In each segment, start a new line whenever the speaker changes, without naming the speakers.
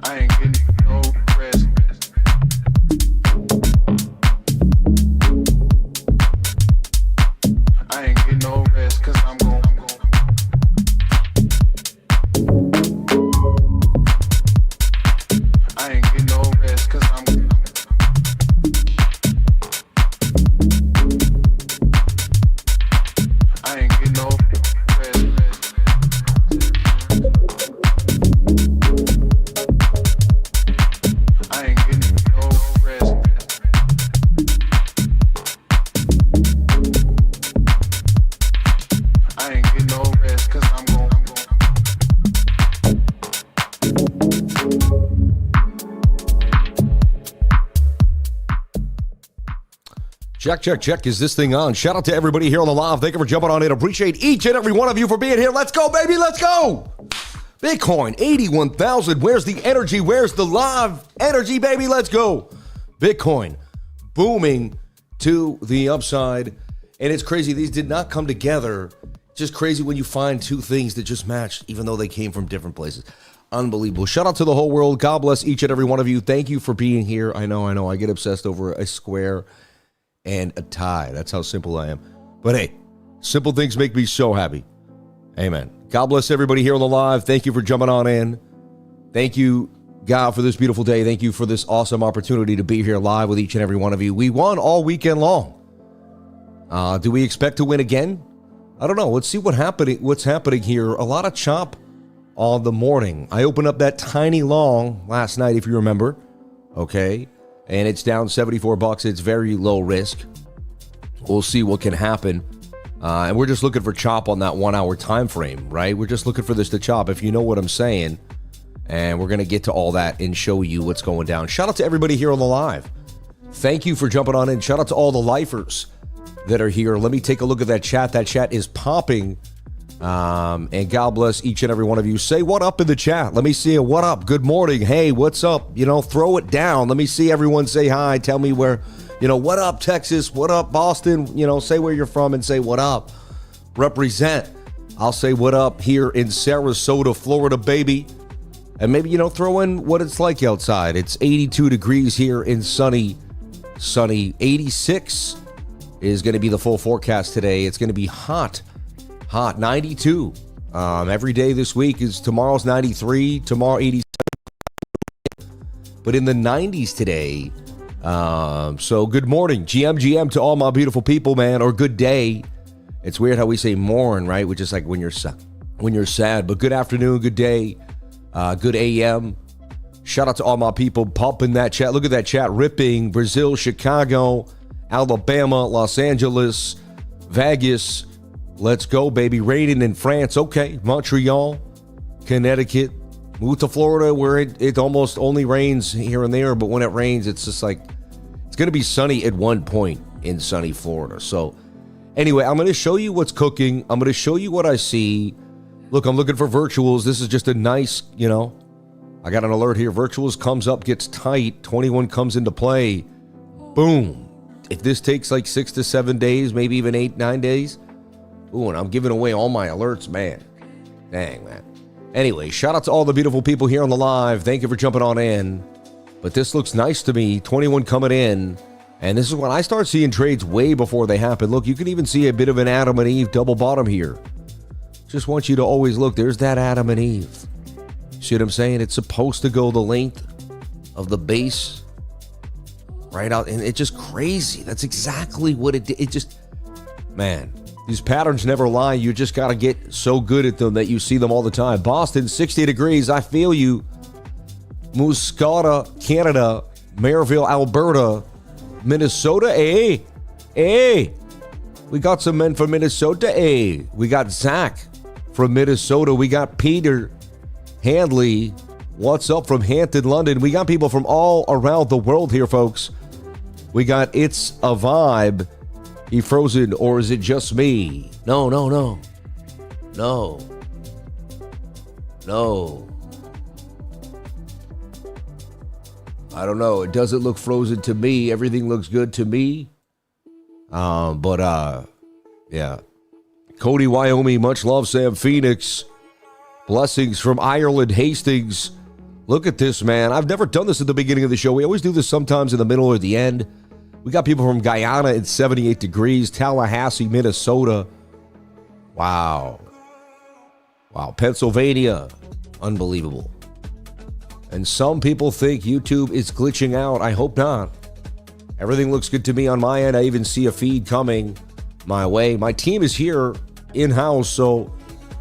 I ain't getting no rest. I ain't getting no rest, cause I'm gon' I ain't getting no rest, cause I'm I ain't getting no rest. I ain't getting no rest. I ain't getting no rest, cause I'm gon'
Check, check, check. Is this thing on? Shout out to everybody here on the live. Thank you for jumping on in. Appreciate each and every one of you for being here. Let's go, baby. Let's go. Bitcoin, 81,000. Where's the energy? Where's the live energy, baby? Let's go. Bitcoin booming to the upside. And it's crazy. These did not come together. Just crazy when you find two things that just match, even though they came from different places. Unbelievable. Shout out to the whole world. God bless each and every one of you. Thank you for being here. I know. I get obsessed over a square and a tie. That's how simple I am. But hey, simple things make me so happy. Amen. God bless everybody here on the live. Thank you for jumping on in. Thank you, God, for this beautiful day. Thank you for this awesome opportunity to be here live with each and every one of you. We won all weekend long. Do we expect to win again? I don't know. Let's see what's happening here. A lot of chop on the morning. I opened up that tiny long last night, if you remember. Okay. And it's down $74. It's very low risk. We'll see what can happen. And we're just looking for chop on that 1 hour time frame, right? We're just looking for this to chop, if you know what I'm saying. And we're going to get to all that and show you what's going down. Shout out to everybody here on the live. Thank you for jumping on in. Shout out to all the lifers that are here. Let me take a look at that chat. That chat is popping. And God bless each and every one of you. Say what up in the chat. Let me see it. What up? Good morning. Hey, what's up? Throw it down. Let me see everyone say hi. Tell me where, what up, Texas? What up, Boston? Say where you're from and say what up. Represent. I'll say what up here in Sarasota, Florida, baby. And maybe, throw in what it's like outside. It's 82 degrees here in sunny. 86 is going to be the full forecast today. It's going to be hot, 92. Every day this week tomorrow's 93, tomorrow 87. But in the 90s today. So good morning, GM to all my beautiful people, man, or good day. It's weird how we say morn, right? Which is like when you're sad. But good afternoon, good day, good AM. Shout out to all my people pumping that chat. Look at that chat ripping. Brazil, Chicago, Alabama, Los Angeles, Vegas. Let's go, baby. Raining in France. Okay. Montreal, Connecticut. Move to Florida where it almost only rains here and there. But when it rains, it's just like, it's going to be sunny at one point in sunny Florida. So anyway, I'm going to show you what's cooking. I'm going to show you what I see. Look, I'm looking for virtuals. This is just a nice, I got an alert here. Virtuals comes up, gets tight. 21 comes into play. Boom. If this takes like 6 to 7 days, maybe even 8, 9 days. Ooh, and I'm giving away all my alerts, man. Dang, man. Anyway, shout out to all the beautiful people here on the live. Thank you for jumping on in. But this looks nice to me. 21 coming in. And this is when I start seeing trades way before they happen. Look, you can even see a bit of an Adam and Eve double bottom here. Just want you to always look. There's that Adam and Eve. See what I'm saying? It's supposed to go the length of the base right out. And it's just crazy. That's exactly what it did. It just, man, these patterns never lie. You just got to get so good at them that you see them all the time. Boston, 60 degrees. I feel you. Muscata, Canada. Maryville, Alberta. Minnesota, hey. We got some men from Minnesota, hey. We got Zach from Minnesota. We got Peter Handley. What's up from Hampton, London? We got people from all around the world here, folks. We got It's a Vibe. He frozen, or is it just me? No. I don't know. It doesn't look frozen to me. Everything looks good to me. Yeah. Cody, Wyoming, much love, Sam Phoenix. Blessings from Ireland, Hastings. Look at this, man. I've never done this at the beginning of the show. We always do this sometimes in the middle or the end. We got people from Guyana at 78 degrees, Tallahassee, Minnesota. Wow. Wow. Pennsylvania. Unbelievable. And some people think YouTube is glitching out. I hope not. Everything looks good to me on my end. I even see a feed coming my way. My team is here in-house, so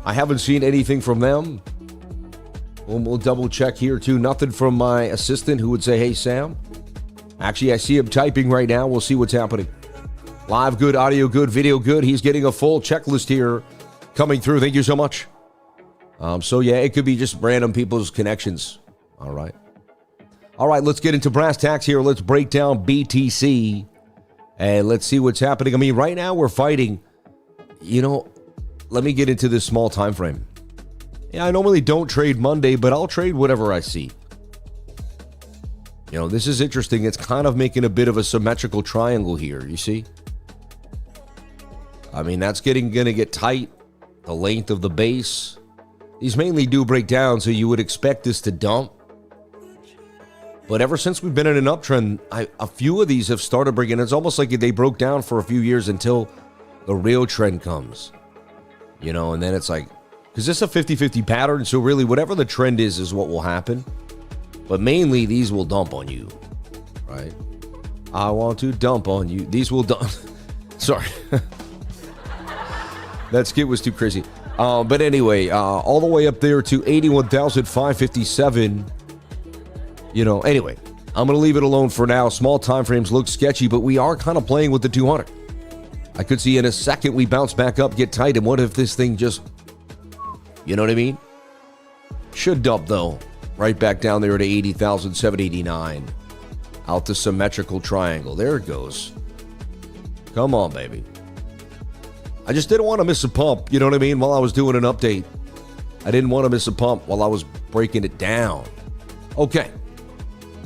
I haven't seen anything from them. We'll double check here too. Nothing from my assistant who would say, hey, Sam. Actually, I see him typing right now. We'll see what's happening. Live good, audio good, video good. He's getting a full checklist here coming through. Thank you so much. So yeah, it could be just random people's connections. All right. All right, let's get into brass tacks here. Let's break down BTC and let's see what's happening. I mean, right now we're fighting. Let me get into this small time frame. Yeah, I normally don't trade Monday, but I'll trade whatever I see. This is interesting. It's kind of making a bit of a symmetrical triangle here, you see? I mean, that's going to get tight. The length of the base. These mainly do break down, so you would expect this to dump. But ever since we've been in an uptrend, a few of these have started breaking. It's almost like they broke down for a few years until the real trend comes. And then it's like, because this is a 50-50 pattern, so really whatever the trend is what will happen. But mainly, these will dump on you, right? I want to dump on you. These will dump. Sorry. That skit was too crazy. But anyway, all the way up there to 81,557. Anyway, I'm going to leave it alone for now. Small time frames look sketchy, but we are kind of playing with the 200. I could see in a second we bounce back up, get tight, and what if this thing just, you know what I mean? Should dump, though. Right back down there to 80,789. Out the symmetrical triangle. There it goes. Come on, baby. I just didn't want to miss a pump, you know what I mean, while I was doing an update. I didn't want to miss a pump while I was breaking it down. Okay.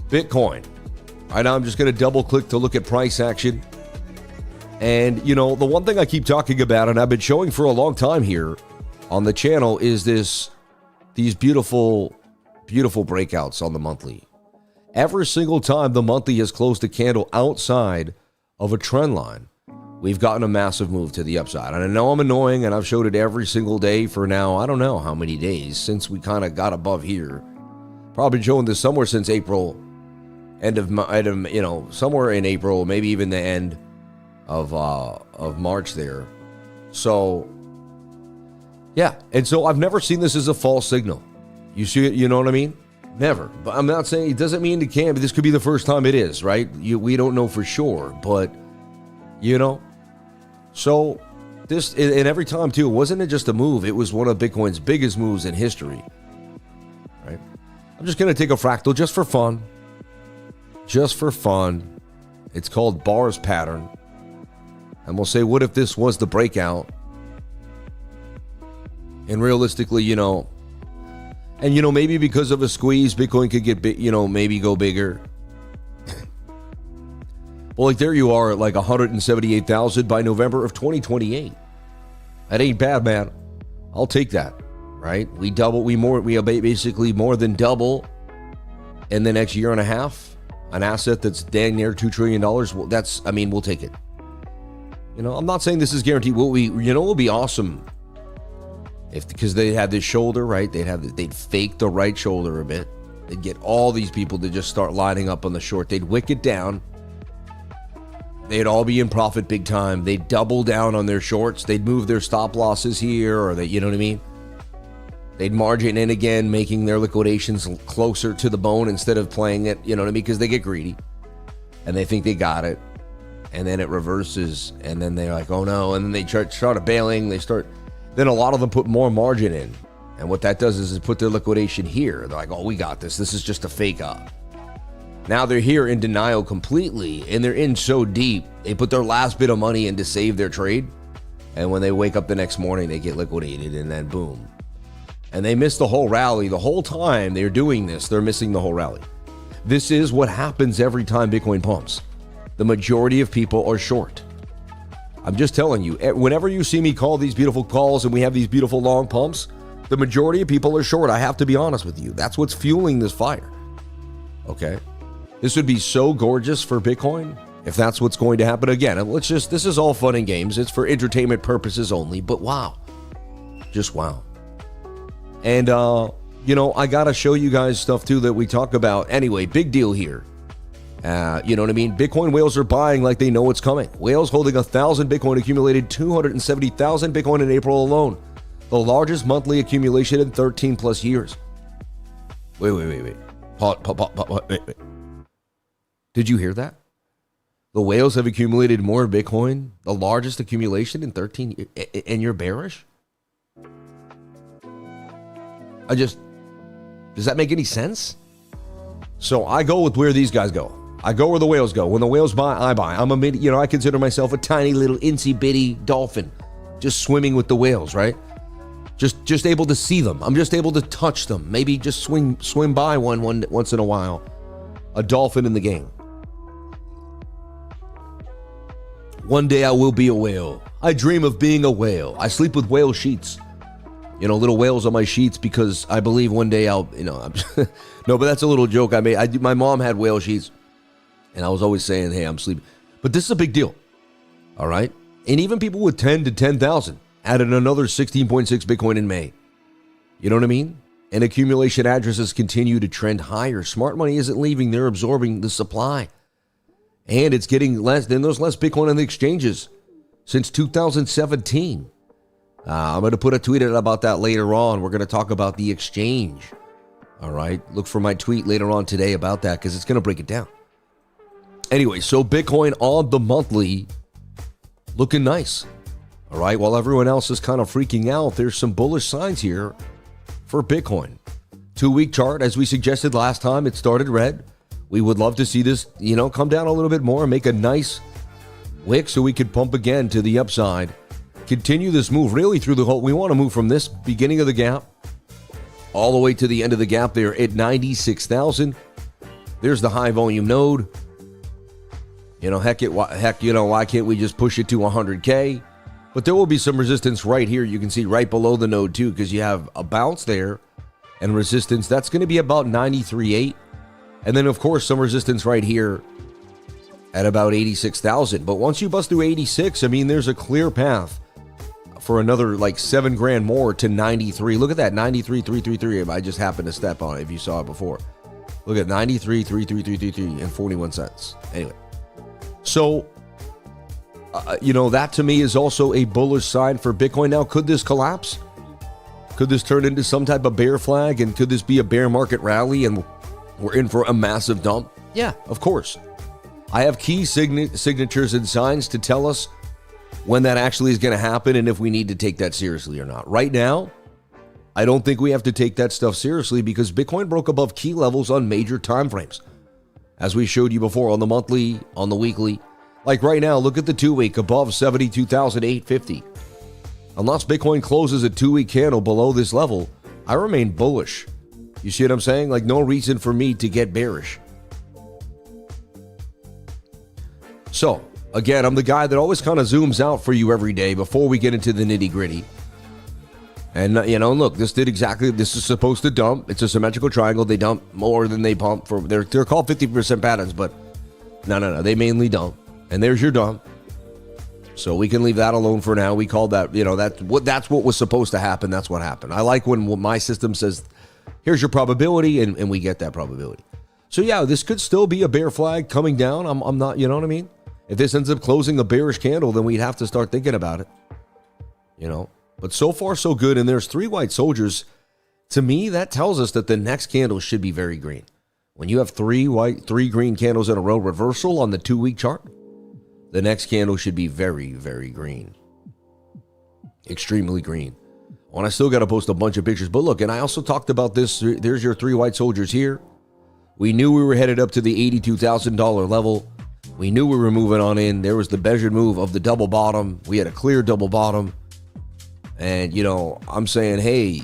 Bitcoin. Right now I'm just going to double click to look at price action. And, the one thing I keep talking about, and I've been showing for a long time here on the channel, is these beautiful breakouts on the monthly. Every single time the monthly has closed a candle outside of a trend line, we've gotten a massive move to the upside. And I know I'm annoying, and I've showed it every single day for now, I don't know how many days since we kind of got above here. Probably showing this somewhere since April, somewhere in April, maybe even the end of March there. So, yeah. And so I've never seen this as a false signal. You see it, you know what I mean? Never. But I'm not saying, it doesn't mean it can't, but this could be the first time it is, right? We don't know for sure, but, So, this, and every time too, wasn't it just a move? It was one of Bitcoin's biggest moves in history, right? I'm just going to take a fractal just for fun. Just for fun. It's called bars pattern. And we'll say, what if this was the breakout? And realistically, and maybe because of a squeeze, Bitcoin could get big, maybe go bigger. Well, like there you are at like 178,000 by November of 2028. That ain't bad, man. I'll take that, right? We basically more than double in the next year and a half. An asset that's dang near $2 trillion. Well, we'll take it. I'm not saying this is guaranteed. What will be awesome because they had this shoulder, right? They'd fake the right shoulder a bit. They'd get all these people to just start lining up on the short. They'd wick it down. They'd all be in profit big time. They'd double down on their shorts. They'd move their stop losses here, or you know what I mean? They'd margin in again, making their liquidations closer to the bone instead of playing it, you know what I mean? Because they get greedy and they think they got it. And then it reverses, and then they're like, oh no. And then they start bailing. Then a lot of them put more margin in. And what that does is put their liquidation here. They're like, oh, we got this. This is just a fake up. Now they're here in denial completely, and they're in so deep, they put their last bit of money in to save their trade. And when they wake up the next morning, they get liquidated, and then boom. And they miss the whole rally. The whole time they're doing this, they're missing the whole rally. This is what happens every time Bitcoin pumps. The majority of people are short. I'm just telling you, whenever you see me call these beautiful calls and we have these beautiful long pumps, The majority of people are short. I have to be honest with you. That's what's fueling this fire. Okay. This would be so gorgeous for Bitcoin if that's what's going to happen. Again, this is all fun and games. It's for entertainment purposes only, but wow. Just wow. And, I got to show you guys stuff too that we talk about. Anyway, big deal here. You know what I mean? Bitcoin whales are buying like they know it's coming. Whales holding 1,000 Bitcoin accumulated 270,000 Bitcoin in April alone. The largest monthly accumulation in 13 plus years. Wait. Wait. Did you hear that? The whales have accumulated more Bitcoin, the largest accumulation in 13 years, and you're bearish? Does that make any sense? So I go with where these guys go. I go where the whales go. When the whales buy, I buy. I consider myself a tiny little insy bitty dolphin, just swimming with the whales, right? Just able to see them. I'm just able to touch them. Maybe just swim by one once in a while. A dolphin in the game. One day I will be a whale. I dream of being a whale. I sleep with whale sheets. Little whales on my sheets because I believe one day I'll, no, but that's a little joke I made. My mom had whale sheets and I was always saying, hey, I'm sleeping. But this is a big deal. All right. And even people with 10 to 10,000 added another 16.6 Bitcoin in May. You know what I mean? And accumulation addresses continue to trend higher. Smart money isn't leaving. They're absorbing the supply. And it's getting less. Then there's less Bitcoin on the exchanges since 2017. I'm going to put a tweet out about that later on. We're going to talk about the exchange. All right. Look for my tweet later on today about that because it's going to break it down. Anyway, so Bitcoin on the monthly looking nice. All right. While everyone else is kind of freaking out, there's some bullish signs here for Bitcoin. 2-week chart, as we suggested last time, it started red. We would love to see this, come down a little bit more and make a nice wick so we could pump again to the upside. Continue this move really through the whole. We want to move from this beginning of the gap all the way to the end of the gap there at 96,000. There's the high volume node. Why can't we just push it to 100K? But there will be some resistance right here. You can see right below the node too, because you have a bounce there and resistance. That's going to be about 93.8. And then, of course, some resistance right here at about 86,000. But once you bust through 86, there's a clear path for another like 7 grand more to 93. Look at that, 93,333. I just happened to step on it if you saw it before. Look at 93,333 and 41 cents. Anyway, so, that to me is also a bullish sign for Bitcoin. Now, could this collapse? Could this turn into some type of bear flag? And could this be a bear market rally and we're in for a massive dump? Yeah, of course. I have key signatures and signs to tell us when that actually is going to happen and if we need to take that seriously or not. Right now, I don't think we have to take that stuff seriously because Bitcoin broke above key levels on major time frames. As we showed you before on the monthly, on the weekly. Like right now, look at the 2-week above 72,850. Unless Bitcoin closes a 2-week candle below this level, I remain bullish. You see what I'm saying? Like no reason for me to get bearish. So, again, I'm the guy that always kind of zooms out for you every day before we get into the nitty gritty. And, look, this is supposed to dump. It's a symmetrical triangle. They dump more than they pump. They're called 50% patterns, but no. They mainly dump. And there's your dump. So we can leave that alone for now. We called that, that's what was supposed to happen. That's what happened. I like when my system says, here's your probability, and we get that probability. So, yeah, this could still be a bear flag coming down. I'm not, you know what I mean? If this ends up closing a bearish candle, then we'd have to start thinking about it. But so far, so good. And there's 3 white soldiers. To me, that tells us that the next candle should be very green. When you have 3 green candles in a row reversal on the 2-week chart, the next candle should be very, very green. Extremely green. And I still got to post a bunch of pictures. But look, and I also talked about this. There's your 3 white soldiers here. We knew we were headed up to the $82,000 level. We knew we were moving on in. There was the measured move of the double bottom. We had a clear double bottom. And, I'm saying, hey,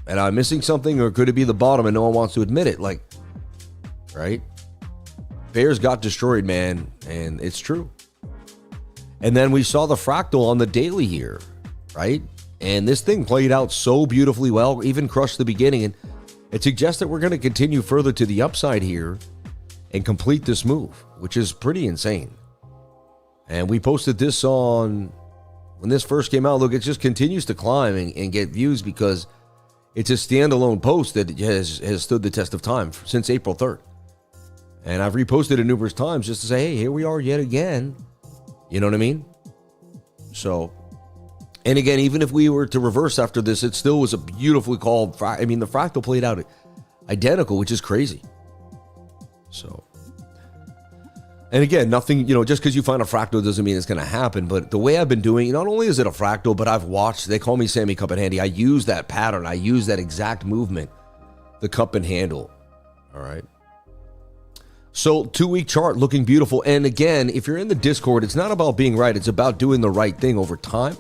am I missing something or could it be the bottom and no one wants to admit it? Like, right? Bears got destroyed, man. And it's true. And then we saw the fractal on the daily here, right? And this thing played out so beautifully well, even crushed the beginning. And it suggests that we're going to continue further to the upside here and complete this move, which is pretty insane. And we posted this on, when this first came out, look, it just continues to climb and get views because it's a standalone post that has stood the test of time since April 3rd. And I've reposted it numerous times just to say, hey, here we are yet again. You know what I mean? So, and again, even if we were to reverse after this, it still was a beautifully called, the fractal played out identical, which is crazy. So, and again, nothing, just because you find a fractal doesn't mean it's going to happen. But the way I've been doing, not only is it a fractal, but I've watched, they call me Sammy Cup and Handy. I use that pattern. I use that exact movement, the cup and handle. All right. So 2-week chart looking beautiful. And again, if you're in the Discord, it's not about being right. It's about doing the right thing over time.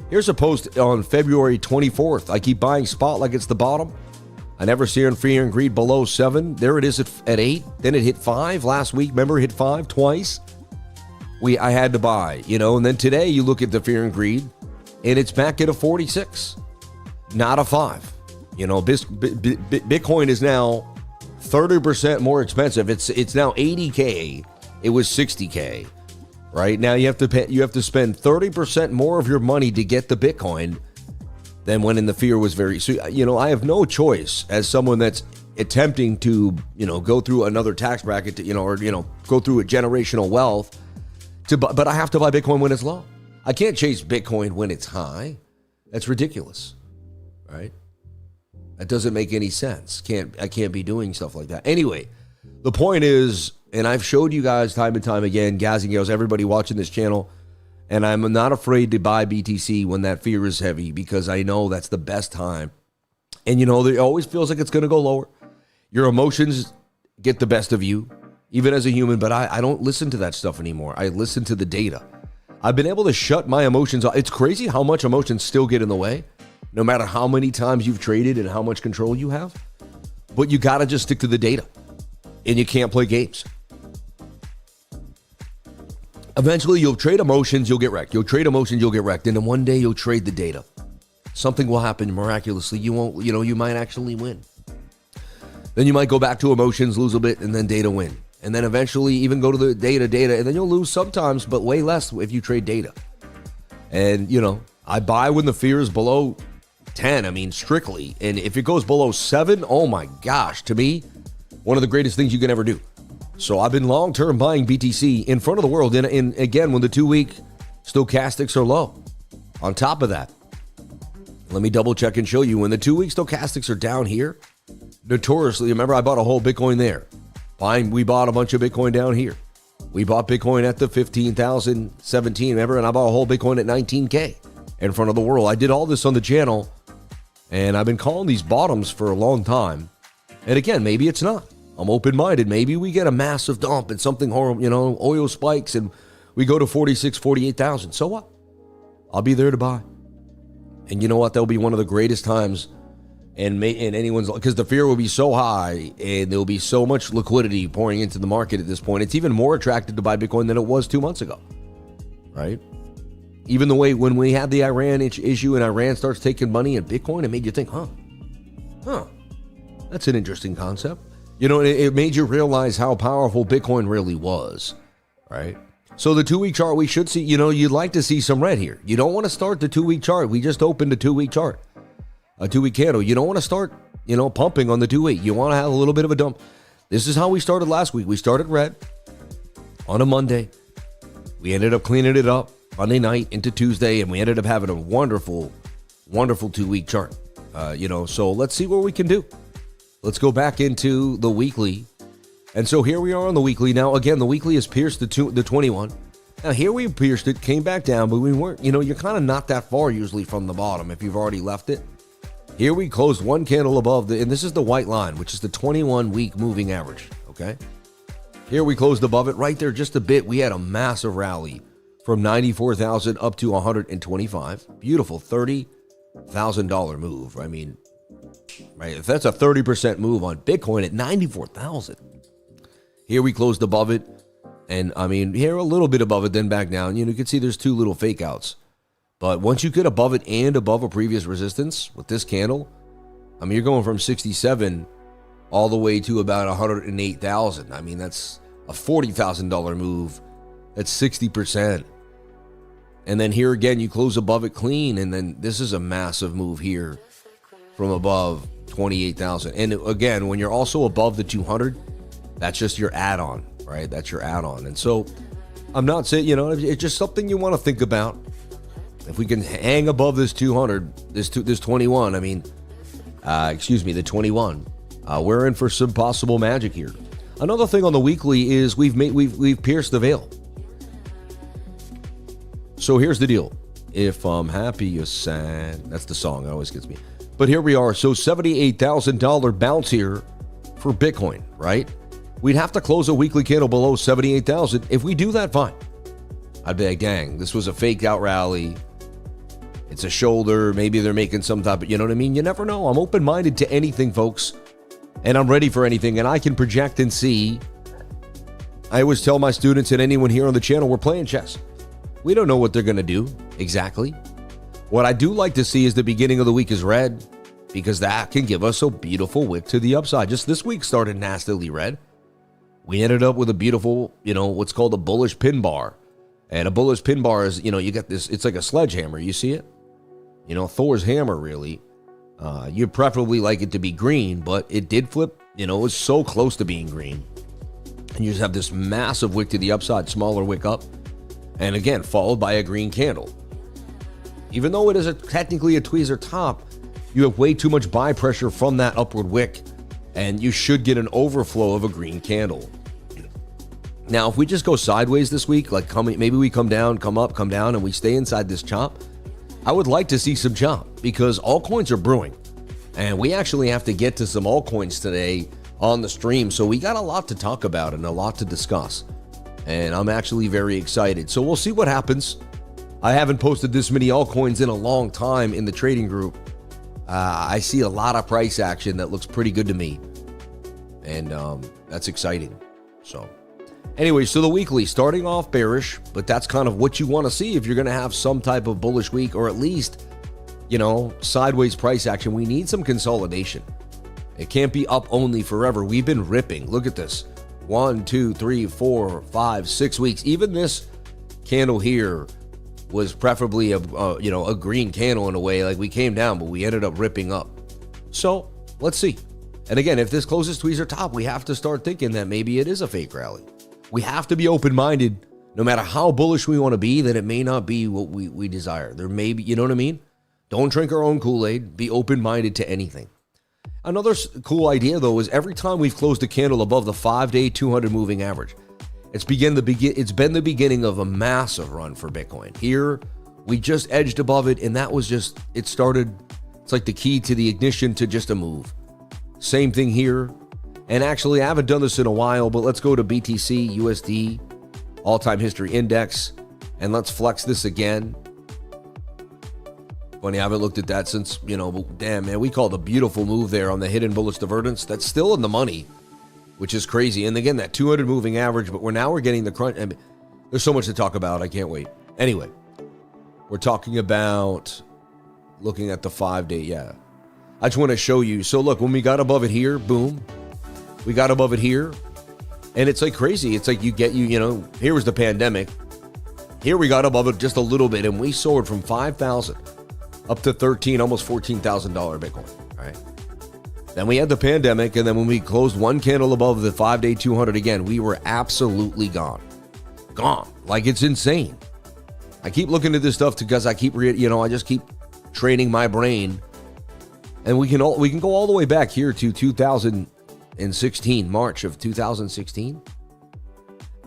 Here's a post on February 24th. I keep buying spot like it's the bottom. I never see in fear and greed below 7. There it is at 8. Then it hit 5 last week. Remember, it hit 5 twice. I had to buy, and then today you look at the fear and greed, and it's back at a 46, not a 5. Bitcoin is now 30% more expensive. It's now 80K. It was 60K. Right now you have to spend 30% more of your money to get the Bitcoin than when in the fear was very. So I have no choice as someone that's attempting to go through another tax bracket to, or go through a generational wealth but I have to buy Bitcoin when it's low. I can't chase Bitcoin when it's high. That's ridiculous, right? That doesn't make any sense. I can't be doing stuff like that. Anyway, the point is, and I've showed you guys time and time again, guys and gals, everybody watching this channel, and I'm not afraid to buy BTC when that fear is heavy because I know that's the best time. And it always feels like it's going to go lower. Your emotions get the best of you, even as a human, but I don't listen to that stuff anymore. I listen to the data. I've been able to shut my emotions off. It's crazy how much emotions still get in the way, no matter how many times you've traded and how much control you have. But you got to just stick to the data, and you can't play games. Eventually, you'll trade emotions, you'll get wrecked. You'll trade emotions, you'll get wrecked. And then one day, you'll trade the data. Something will happen miraculously. You won't, you might actually win. Then you might go back to emotions, lose a bit, and then data win. And then eventually even go to the data, and then you'll lose sometimes, but way less if you trade data. And, I buy when the fear is below 10, strictly. And if it goes below 7, oh my gosh, to me, one of the greatest things you can ever do. So I've been long-term buying BTC in front of the world. And again, when the 2-week stochastics are low. On top of that, let me double check and show you. When the 2-week stochastics are down here, notoriously, remember I bought a whole Bitcoin there. Fine, we bought a bunch of Bitcoin down here. We bought Bitcoin at the 15,017, remember? And I bought a whole Bitcoin at 19K in front of the world. I did all this on the channel, and I've been calling these bottoms for a long time. And again, maybe it's not. I'm open-minded. Maybe we get a massive dump and something horrible, oil spikes and we go to 46, 48,000. So what? I'll be there to buy. And you know what? That'll be one of the greatest times in anyone's, because the fear will be so high and there'll be so much liquidity pouring into the market at this point. It's even more attractive to buy Bitcoin than it was 2 months ago, right? Even the way when we had the Iran issue and Iran starts taking money in Bitcoin, it made you think, that's an interesting concept. It made you realize how powerful Bitcoin really was, right? So the 2-week chart, we should see, you'd like to see some red here. You don't want to start the 2-week chart. We just opened a 2-week chart, a 2-week candle. You don't want to start, pumping on the 2-week. You want to have a little bit of a dump. This is how we started last week. We started red on a Monday. We ended up cleaning it up Monday night into Tuesday, and we ended up having a wonderful, wonderful 2-week chart. So let's see what we can do. Let's go back into the weekly. And so here we are on the weekly. Now, again, the weekly has pierced the 21. Now, here we pierced it, came back down, but we weren't, you're kind of not that far usually from the bottom if you've already left it. Here we closed one candle above, and this is the white line, which is the 21-week moving average, okay? Here we closed above it right there just a bit. We had a massive rally from 94,000 up to 125. Beautiful $30,000 move. Right, if that's a 30% move on Bitcoin at 94,000. Here we closed above it, and here a little bit above it, then back down. You can see there's two little fake outs. But once you get above it and above a previous resistance with this candle, I mean, you're going from 67 all the way to about 108,000. I mean, that's a $40,000 move. That's 60%. And then here again, you close above it clean. And then this is a massive move here from above 28,000. And again, when you're also above the 200, that's just your add-on, right? That's your add-on. And so I'm not saying, it's just something you want to think about. If we can hang above this 200, this 21, I mean, the 21, we're in for some possible magic here. Another thing on the weekly is we've pierced the veil. So here's the deal. If I'm happy, you're sad. That's the song. It always gets me. But here we are. So $78,000 bounce here for Bitcoin, right? We'd have to close a weekly candle below 78,000. If we do that, fine. I'd be like, dang, this was a faked out rally. It's a shoulder. Maybe they're making some type of, you know what I mean? You never know. I'm open-minded to anything, folks. And I'm ready for anything. And I can project and see. I always tell my students and anyone here on the channel, we're playing chess. We don't know what they're going to do exactly. What I do like to see is the beginning of the week is red, because that can give us a beautiful wick to the upside. Just this week started nastily red. We ended up with a beautiful, what's called a bullish pin bar. And a bullish pin bar is, you get this, it's like a sledgehammer. You see it? Thor's hammer, really. You'd preferably like it to be green, but it did flip. It was so close to being green. And you just have this massive wick to the upside, smaller wick up. And again, followed by a green candle. Even though it is technically a tweezer top, you have way too much buy pressure from that upward wick, and you should get an overflow of a green candle. Now, if we just go sideways this week, like maybe we come down, come up, come down, and we stay inside this chop, I would like to see some chop, because altcoins are brewing. And we actually have to get to some altcoins today on the stream, so we got a lot to talk about and a lot to discuss. And I'm actually very excited. So we'll see what happens. I haven't posted this many altcoins in a long time in the trading group. I see a lot of price action that looks pretty good to me. And that's exciting. So anyway, so the weekly starting off bearish, but that's kind of what you want to see if you're going to have some type of bullish week, or at least, sideways price action. We need some consolidation. It can't be up only forever. We've been ripping. Look at this. 1, 2, 3, 4, 5, 6 weeks. Even this candle here was preferably a green candle in a way. Like, we came down, but we ended up ripping up. So let's see. And again, if this closes tweezer top, we have to start thinking that maybe it is a fake rally. We have to be open-minded, no matter how bullish we want to be, that it may not be what we desire. There may be, you know what I mean? Don't drink our own Kool-Aid. Be open-minded to anything. Another cool idea, though, is every time we've closed a candle above the 5-day 200 moving average, it's been the beginning of a massive run for Bitcoin. Here, we just edged above it, and that was just, it's like the key to the ignition to just a move. Same thing here. And actually, I haven't done this in a while, but let's go to BTC, USD, all-time history index, and let's flex this again. Funny, I haven't looked at that since, damn, man, we called a beautiful move there on the hidden bullish divergence. That's still in the money, which is crazy. And again, that 200 moving average, but we're getting the crunch. I mean, there's so much to talk about. I can't wait. Anyway, we're talking about looking at the 5-day. Yeah. I just want to show you. So look, when we got above it here, boom, we got above it here, and it's like crazy. It's like here was the pandemic. Here we got above it just a little bit, and we soared from 5,000 up to 13, almost $14,000 Bitcoin. All right. Then we had the pandemic, and then when we closed one candle above the 5-day 200 again, we were absolutely gone. Like, it's insane. I keep looking at this stuff because I keep, I just keep training my brain, and we can go all the way back here to 2016, March of 2016.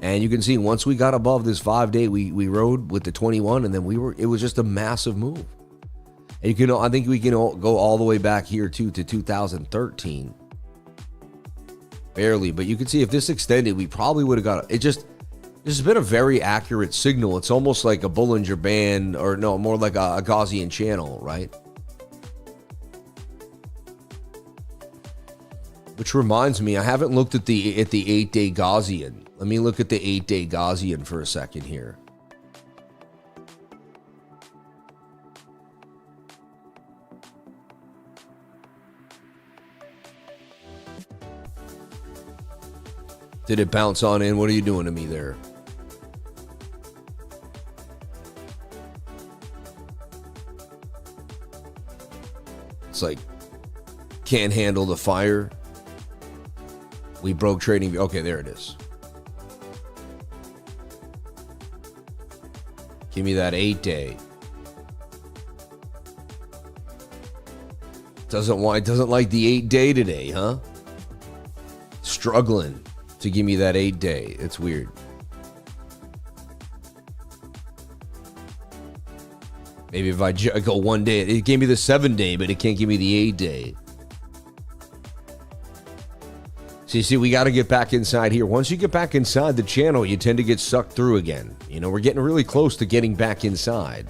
And you can see once we got above this 5-day, we rode with the 21, and then it was just a massive move. And I think we can go all the way back here to 2013. Barely, but you can see if this extended, we probably would have got it. This has been a very accurate signal. It's almost like a Bollinger Band, or no, more like a Gaussian channel, right? Which reminds me, I haven't looked at the 8-day Gaussian. Let me look at the 8-day Gaussian for a second here. Did it bounce on in? What are you doing to me there? It's like, can't handle the fire. We broke trading. Okay, there it is. Give me that 8-day. Doesn't like the 8-day today, huh? Struggling to give me that 8-day. It's weird. Maybe if I go 1 day, it gave me the 7-day, but it can't give me the 8-day. See, we got to get back inside here. Once you get back inside the channel, you tend to get sucked through again. You know, we're getting really close to getting back inside.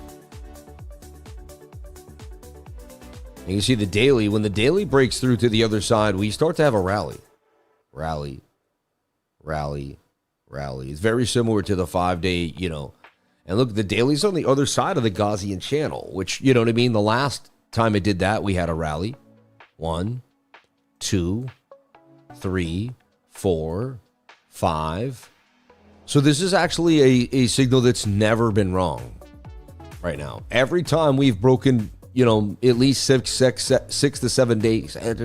And you see the daily. When the daily breaks through to the other side, we start to have a rally. Rally. It's very similar to the 5-day, you know. And look, the daily's on the other side of the Gaussian channel, which, you know what I mean? The last time it did that, we had a rally. 1, 2, 3, 4, 5. So this is actually a signal that's never been wrong right now. Every time we've broken, you know, at least 6 to 7 days. It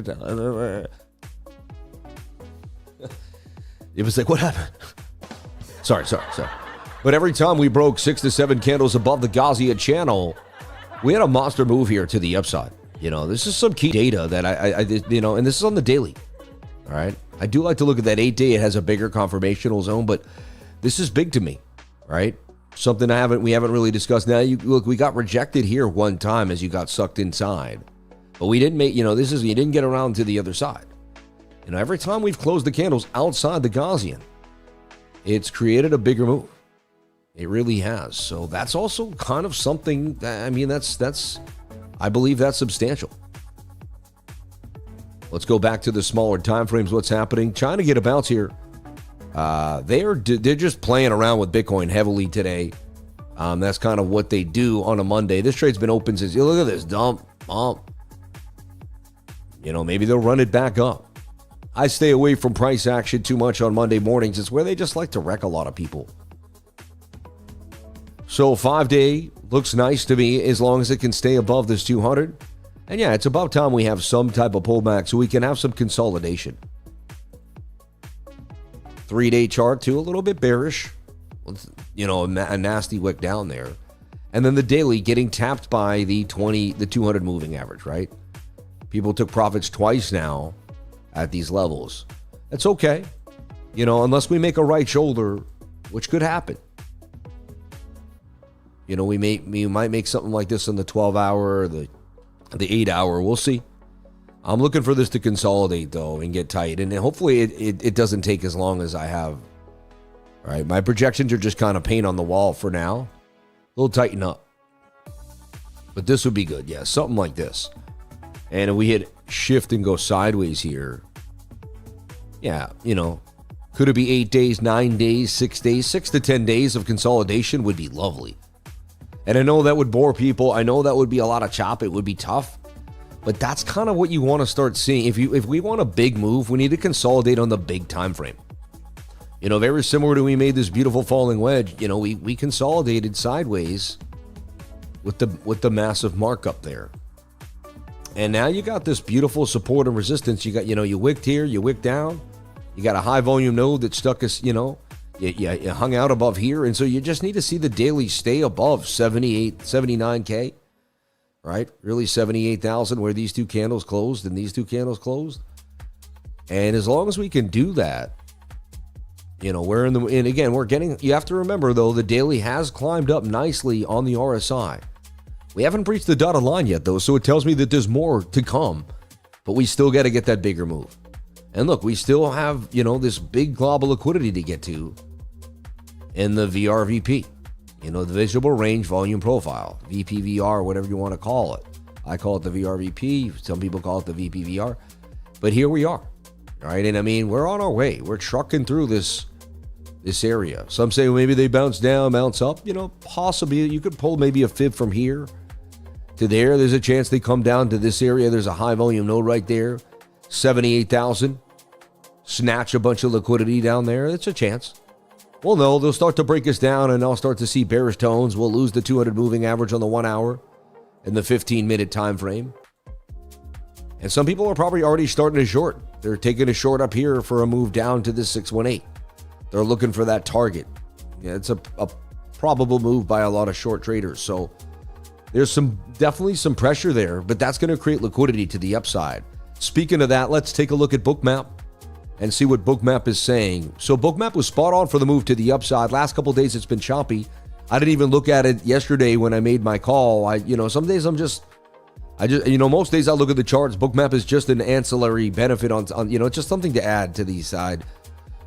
was like, what happened? Sorry. But every time we broke 6 to 7 candles above the Gaussian channel, we had a monster move here to the upside. You know, this is some key data that I you know, and this is on the daily. All right. I do like to look at that 8-day. It has a bigger conformational zone, but this is big to me, right? Something we haven't really discussed. Now, we got rejected here one time as you got sucked inside, but we didn't make, you know, you didn't get around to the other side. You know, every time we've closed the candles outside the Gaussian, it's created a bigger move. It really has. So that's also kind of something that, I mean, I believe that's substantial. Let's go back to the smaller time frames. What's happening? Trying to get a bounce here. They're just playing around with Bitcoin heavily today. That's kind of what they do on a Monday. This trade's been open since, look at this, dump. You know, maybe they'll run it back up. I stay away from price action too much on Monday mornings. It's where they just like to wreck a lot of people. So 5-day looks nice to me as long as it can stay above this 200. And yeah, it's about time we have some type of pullback so we can have some consolidation. 3-day chart too, a little bit bearish. You know, a nasty wick down there. And then the daily getting tapped by the 200 moving average, right? People took profits twice now at these levels. That's okay. You know, unless we make a right shoulder, which could happen. You know, we might make something like this in the 12-hour or the 8-hour. We'll see. I'm looking for this to consolidate, though, and get tight. And hopefully it doesn't take as long as I have. All right, my projections are just kind of paint on the wall for now. A little tighten up. But this would be good. Yeah, something like this. And if we hit shift and go sideways here, yeah, you know, could it be 8 days, 9 days, 6 days? 6 to 10 days of consolidation would be lovely. And I know that would bore people. I know that would be a lot of chop. It would be tough. But that's kind of what you want to start seeing. If we want a big move, we need to consolidate on the big time frame. You know, very similar to we made this beautiful falling wedge. You know, we consolidated sideways with the massive markup there. And now you got this beautiful support and resistance. You got, you know, you wicked here, you wicked down. You got a high volume node that stuck us, you know, you hung out above here. And so you just need to see the daily stay above 78, 79K, right? Really 78,000 where these two candles closed and these two candles closed. And as long as we can do that, you know, and again, we're getting, you have to remember though, the daily has climbed up nicely on the RSI. We haven't breached the dotted line yet though, so it tells me that there's more to come, but we still got to get that bigger move. And look, we still have, you know, this big global liquidity to get to in the VRVP, you know, the visible range volume profile, VPVR, whatever you want to call it. I call it the VRVP. Some people call it the VPVR, but here we are. All right. And I mean, we're on our way. We're trucking through this area. Some say, well, maybe they bounce down, bounce up, you know, possibly you could pull maybe a fib from here to there. There's a chance they come down to this area. There's a high volume node right there. 78,000. snatch a bunch of liquidity down there? It's a chance. Well, no, they'll start to break us down, and I'll start to see bearish tones. We'll lose the 200 moving average on the 1 hour and the 15-minute time frame. And some people are probably already starting to short. They're taking a short up here for a move down to this 618. They're looking for that target. Yeah, it's a probable move by a lot of short traders. So there's definitely some pressure there, but that's going to create liquidity to the upside. Speaking of that, let's take a look at BOOKMAP and see what BOOKMAP is saying. So BOOKMAP was spot on for the move to the upside. Last couple of days, it's been choppy. I didn't even look at it yesterday when I made my call. Some days most days I look at the charts. BOOKMAP is just an ancillary benefit on just something to add to the side.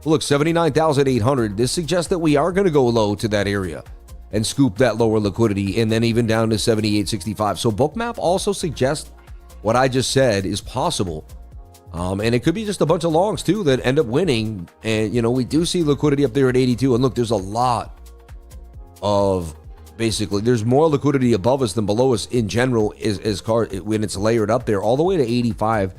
Well, look, 79,800. This suggests that we are going to go low to that area and scoop that lower liquidity, and then even down to 78.65. So BOOKMAP also suggests what I just said is possible. And it could be just a bunch of longs too that end up winning. And, we do see liquidity up there at 82. And look, there's a lot of, basically, there's more liquidity above us than below us in general when it's layered up there, all the way to 85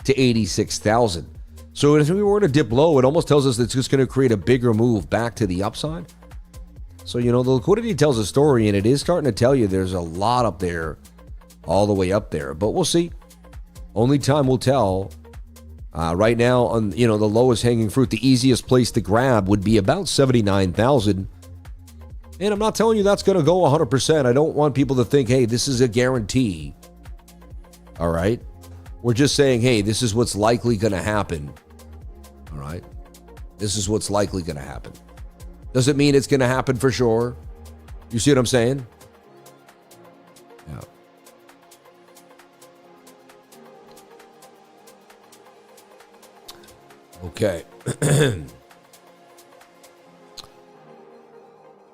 to 86,000. So if we were to dip low, it almost tells us that it's just going to create a bigger move back to the upside. So, the liquidity tells a story, and it is starting to tell you there's a lot up there, all the way up there. But we'll see. Only time will tell. Right now, on the lowest hanging fruit, the easiest place to grab would be about 79,000. And I'm not telling you that's going to go 100%. I don't want people to think, hey, this is a guarantee. All right? We're just saying, hey, this is what's likely going to happen. All right? This is what's likely going to happen. Doesn't mean it's going to happen for sure. You see what I'm saying? Yeah. Okay.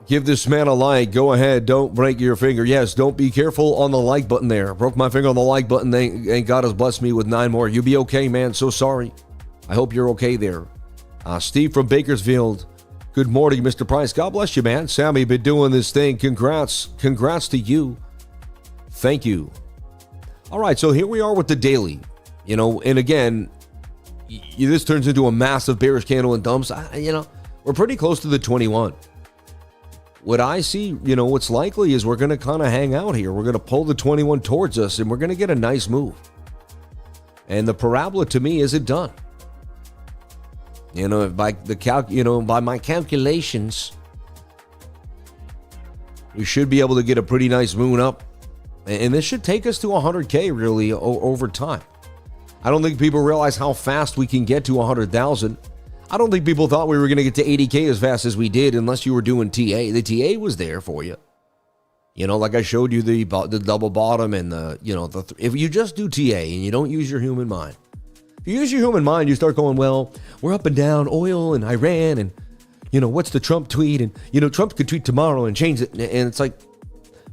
Give this man a like. Go ahead. Don't break your finger. Yes, don't be careful on the like button there. Broke my finger on the like button. Thank God has blessed me with 9 more. You be okay, man. So sorry. I hope you're okay there. Steve from Bakersfield. Good morning, Mr. Price. God bless you, man. Sammy, been doing this thing. Congrats. Congrats to you. Thank you. All right, so here we are with the daily. And again, this turns into a massive bearish candle and dumps. We're pretty close to the 21. What I see, what's likely is we're going to kind of hang out here. We're going to pull the 21 towards us, and we're going to get a nice move. And the parabola, to me, isn't done. By my calculations, we should be able to get a pretty nice moon up. And this should take us to 100K really over time. I don't think people realize how fast we can get to 100,000. I don't think people thought we were going to get to 80K as fast as we did unless you were doing TA. The TA was there for you. Like I showed you the double bottom and if you just do TA and you don't use your human mind. If you use your human mind, you start going, well, we're up and down, oil and Iran and, what's the Trump tweet? And, Trump could tweet tomorrow and change it. And it's like,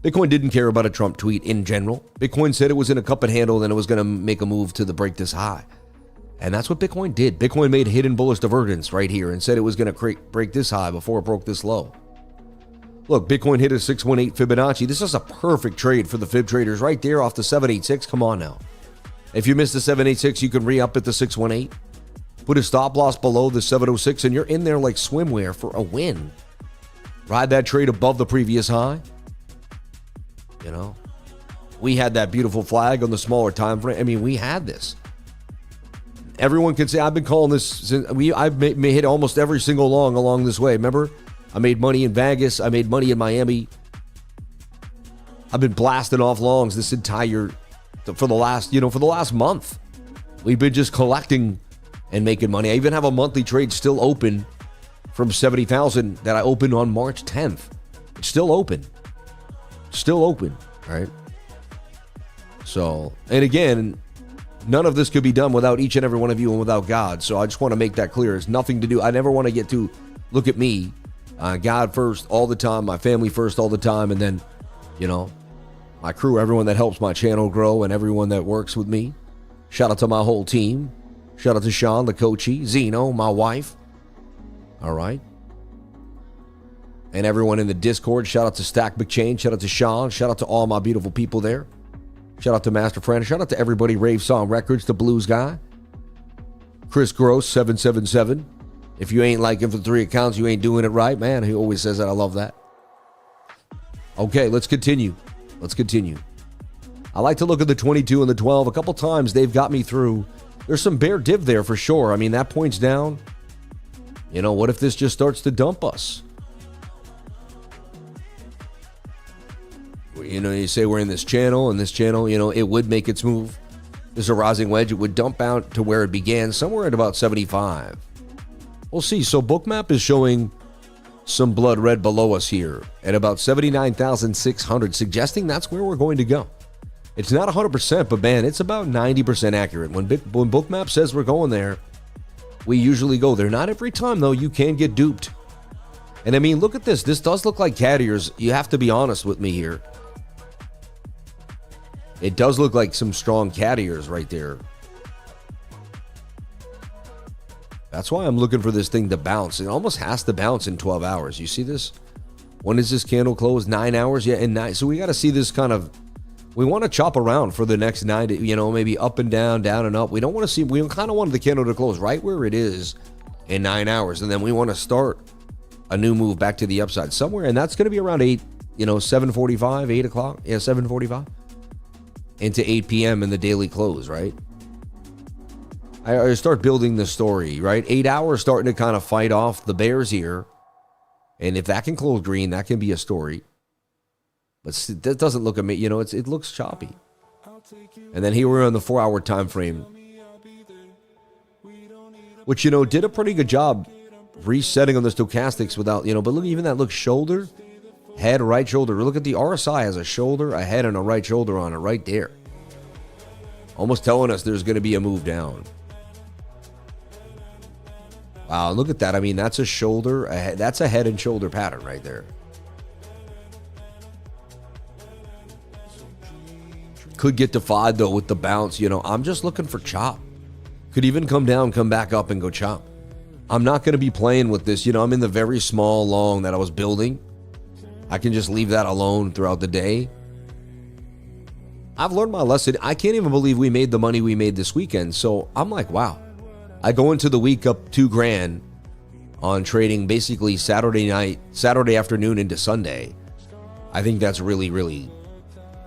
Bitcoin didn't care about a Trump tweet in general. Bitcoin said it was in a cup and handle and it was going to make a move to break this high. And that's what Bitcoin did. Bitcoin made hidden bullish divergence right here and said it was going to break this high before it broke this low. Look, Bitcoin hit a 618 Fibonacci. This is a perfect trade for the Fib traders right there off the 786. Come on now. If you missed the 786, you can re-up at the 618. Put a stop loss below the 706, and you're in there like swimwear for a win. Ride that trade above the previous high. We had that beautiful flag on the smaller time frame. I mean, we had this. Everyone can say, I've been calling this since I've hit almost every single long along this way. Remember, I made money in Vegas. I made money in Miami. I've been blasting off longs this entire, for the last month. We've been just collecting and making money. I even have a monthly trade still open from 70,000 that I opened on March 10th. It's still open. All right? So, and again, none of this could be done without each and every one of you and without God. So I just want to make that clear. It's nothing to do. I never want to get to look at me. God first all the time, my family first all the time, and then, my crew, everyone that helps my channel grow and everyone that works with me. Shout out to my whole team. Shout out to Sean, the coachee, Zeno, my wife. All right. And everyone in the Discord. Shout out to Stack McChain. Shout out to Sean. Shout out to all my beautiful people there. Shout out to Master Friend. Shout out to everybody. Rave Song Records, the Blues Guy. Chris Gross 777. If you ain't liking for 3 accounts, you ain't doing it right, man. He always says that. I love that. Okay, let's continue. I like to look at the 22 and the 12. A couple times they've got me through. There's some bear div there for sure. I mean, that point's down. What if this just starts to dump us? You say we're in this channel, and this channel, it would make its move. This is a rising wedge. It would dump out to where it began, somewhere at about 75. We'll see. So Bookmap is showing some blood red below us here at about 79,600, suggesting that's where we're going to go. It's not 100%, but man, it's about 90% accurate. When Bookmap says we're going there, we usually go there. Not every time, though. You can get duped. And I mean, look at this. This does look like cat ears. You have to be honest with me here. It does look like some strong cat ears right there. That's why I'm looking for this thing to bounce. It almost has to bounce in 12 hours. You see this? When does this candle close? 9 hours? Yeah, in 9. So we got to see this kind of... We want to chop around for the next 9 to, maybe up and down, down and up. We don't want to see... We kind of want the candle to close right where it is in 9 hours. And then we want to start a new move back to the upside somewhere. And that's going to be around 8, 7:45, 8 o'clock. Yeah, 7:45. Into 8 p.m. in the daily close, right? I start building the story, right? 8 hours starting to kind of fight off the bears here. And if that can close green, that can be a story. But that doesn't look amazing. It looks choppy. And then here we're on the 4-hour time frame, which, did a pretty good job resetting on the stochastics without, but look, even that looks shoulder, head, right shoulder. Look at the RSI has a shoulder, a head, and a right shoulder on it right there. Almost telling us there's going to be a move down. Wow, look at that. I mean, that's a shoulder, that's a head and shoulder pattern right there. Could get defied, though, with the bounce. I'm just looking for chop. Could even come down, come back up, and go chop. I'm not going to be playing with this. I'm in the very small long that I was building. I can just leave that alone throughout the day. I've learned my lesson. I can't even believe we made the money we made this weekend. So I'm like, wow. I go into the week up $2,000 on trading basically Saturday afternoon into Sunday. I think that's really, really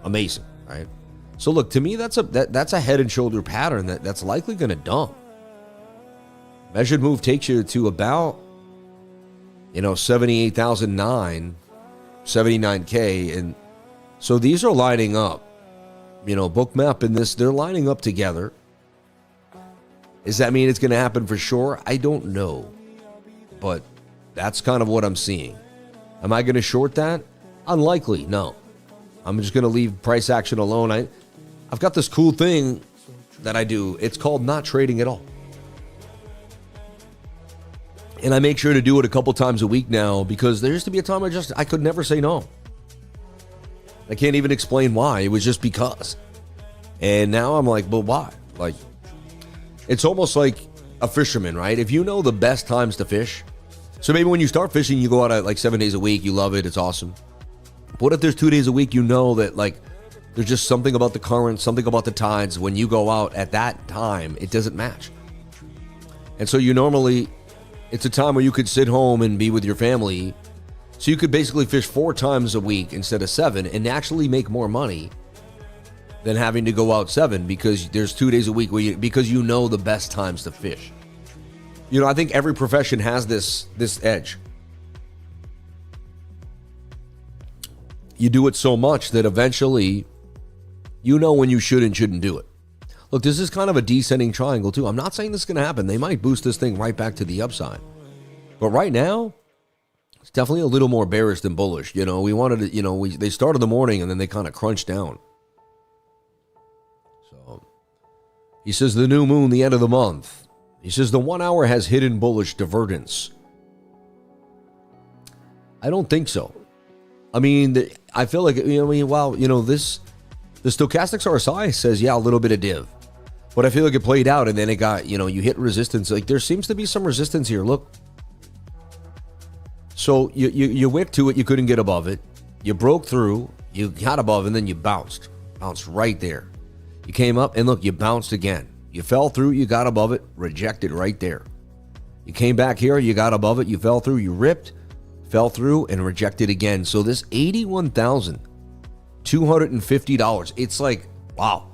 amazing, right? So look, to me, that's a head and shoulder pattern that's likely going to dump. Measured move takes you to about, 78,009, 79K. And so these are lining up. Bookmap and this, they're lining up together. Does that mean it's going to happen for sure? I don't know. But that's kind of what I'm seeing. Am I going to short that? Unlikely, no. I'm just going to leave price action alone. I've got this cool thing that I do. It's called not trading at all. And I make sure to do it a couple times a week now because there used to be a time I could never say no. I can't even explain why. It was just because. And now I'm like, but why? Like, it's almost like a fisherman, right? If you know the best times to fish, so maybe when you start fishing, you go out at like 7 days a week, you love it, it's awesome. But what if there's 2 days a week, you know that like there's just something about the current, something about the tides. When you go out at that time, it doesn't match. And so it's a time where you could sit home and be with your family. So you could basically fish 4 times a week instead of 7 and actually make more money than having to go out 7 because there's 2 days a week because you know the best times to fish. I think every profession has this edge. You do it so much that eventually you know when you should and shouldn't do it. Look, this is kind of a descending triangle too. I'm not saying this is going to happen. They might boost this thing right back to the upside. But right now, it's definitely a little more bearish than bullish. We wanted to, they started the morning and then they kind of crunched down. So he says the new moon, the end of the month. He says the 1 hour has hidden bullish divergence. I don't think so. I mean, I feel like, the stochastics RSI says, yeah, a little bit of div. But I feel like it played out and then it got, you hit resistance. Like there seems to be some resistance here. Look. So you wicked to it, you couldn't get above it. You broke through, you got above, and then you bounced. Bounced right there. You came up, and look, you bounced again. You fell through, you got above it, rejected right there. You came back here, you got above it, you fell through, you ripped, fell through, and rejected again. So this $81,250, it's like, wow.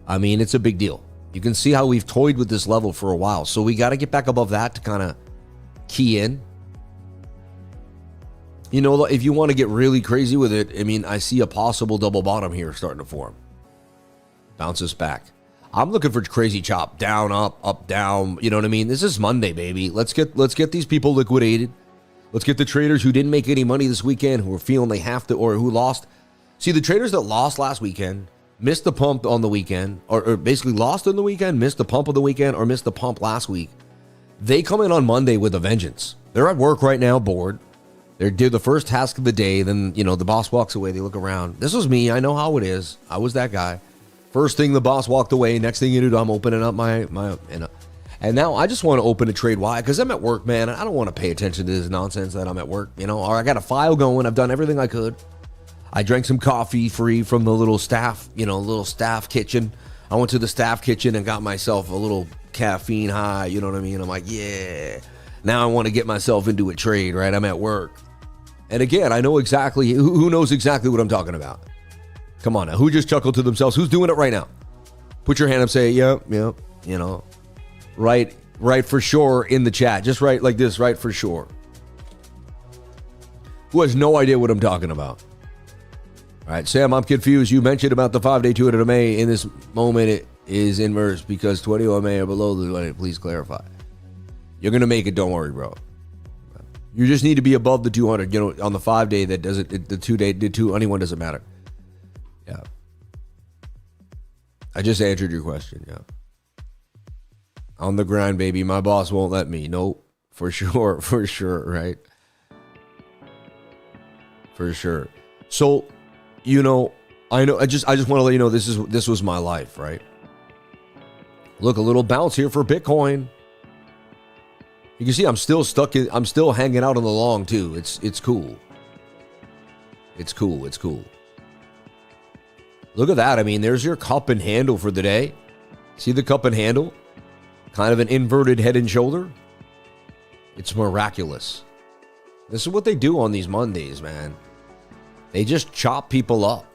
I mean, it's a big deal. You can see how we've toyed with this level for a while. So we got to get back above that to kind of key in. You know, if you want to get really crazy with it, I mean, I see a possible double bottom here starting to form. Bounces back. I'm looking for crazy chop. Down, up, down. You know what I mean? This is Monday, baby. Let's get these people liquidated. Let's get the traders who didn't make any money this weekend, who are feeling they have to, or who lost. See, the traders that lost last weekend, missed the pump on the weekend, or basically lost on the weekend, missed the pump of the weekend, or missed the pump last week. They come in on Monday with a vengeance. They're at work right now, bored. They did the first task of the day. Then, you know, the boss walks away. They look around. This was me. I know how it is. I was that guy. First thing, the boss walked away. Next thing you do, I'm opening up my and now I just want to open a trade. Why? Because I'm at work, man. I don't want to pay attention to this nonsense that I'm at work, you know, or I got a file going. I've done everything I could. I drank some coffee free from the little staff, you know, little staff kitchen. I went to the staff kitchen and got myself a little caffeine high, you know what I mean? I'm like, yeah, now I want to get myself into a trade, right? I'm at work. And again, I know exactly, who knows exactly what I'm talking about? Come on now, who just chuckled to themselves? Who's doing it right now? Put your hand up, say, yep, you know, right for sure in the chat. Just write like this, right for sure. Who has no idea what I'm talking about? All right, Sam, I'm confused. You mentioned about the 5-day 200 MA. In this moment, it is inverse because 20 MA are below the 20. Please clarify. You're going to make it. Don't worry, bro. You just need to be above the 200. You know, on the 5-day, that doesn't, the 2-day, the 2, doesn't matter. Yeah. I just answered your question. Yeah. On the grind, baby. My boss won't let me. Nope. For sure. For sure. Right. For sure. So, you know, I know. I just want to let you know this was my life, right? Look, a little bounce here for Bitcoin. You can see I'm still stuck in. I'm still hanging out on the long too. It's cool. It's cool. It's cool. Look at that. I mean, there's your cup and handle for the day. See the cup and handle? Kind of an inverted head and shoulder. It's miraculous. This is what they do on these Mondays, man. They just chop people up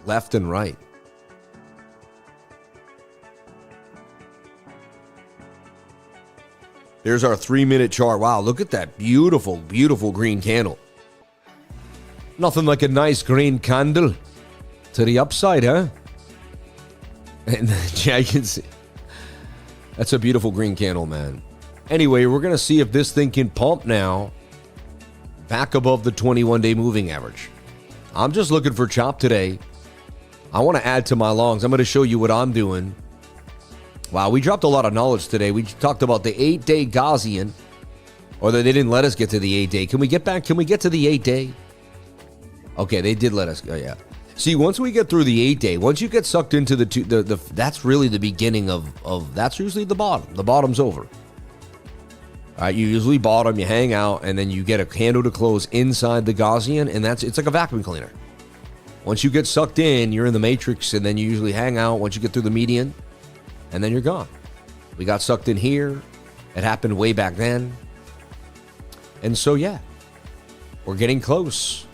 left and right. There's our 3-minute chart. Wow, look at that beautiful, beautiful green candle. Nothing like a nice green candle to the upside, huh? And yeah, you can see. That's a beautiful green candle, man. Anyway, we're going to see if this thing can pump now back above the 21-day moving average. I'm just looking for chop today. I want to add to my longs. I'm going to show you what I'm doing. Wow, we dropped a lot of knowledge today. We talked about the 8-day Gaussian, or they didn't let us get to the 8-day. Can we get back? Can we get to the 8-day? Okay, they did let us go, yeah. See, once we get through the 8-day, once you get sucked into the that's really the beginning of that's usually the bottom. The bottom's over. All right, you usually bottom, you hang out, and then you get a candle to close inside the Gaussian, and it's like a vacuum cleaner. Once you get sucked in, you're in the matrix, and then you usually hang out once you get through the median, and then you're gone. We got sucked in here. It happened way back then. And so, yeah, we're getting close.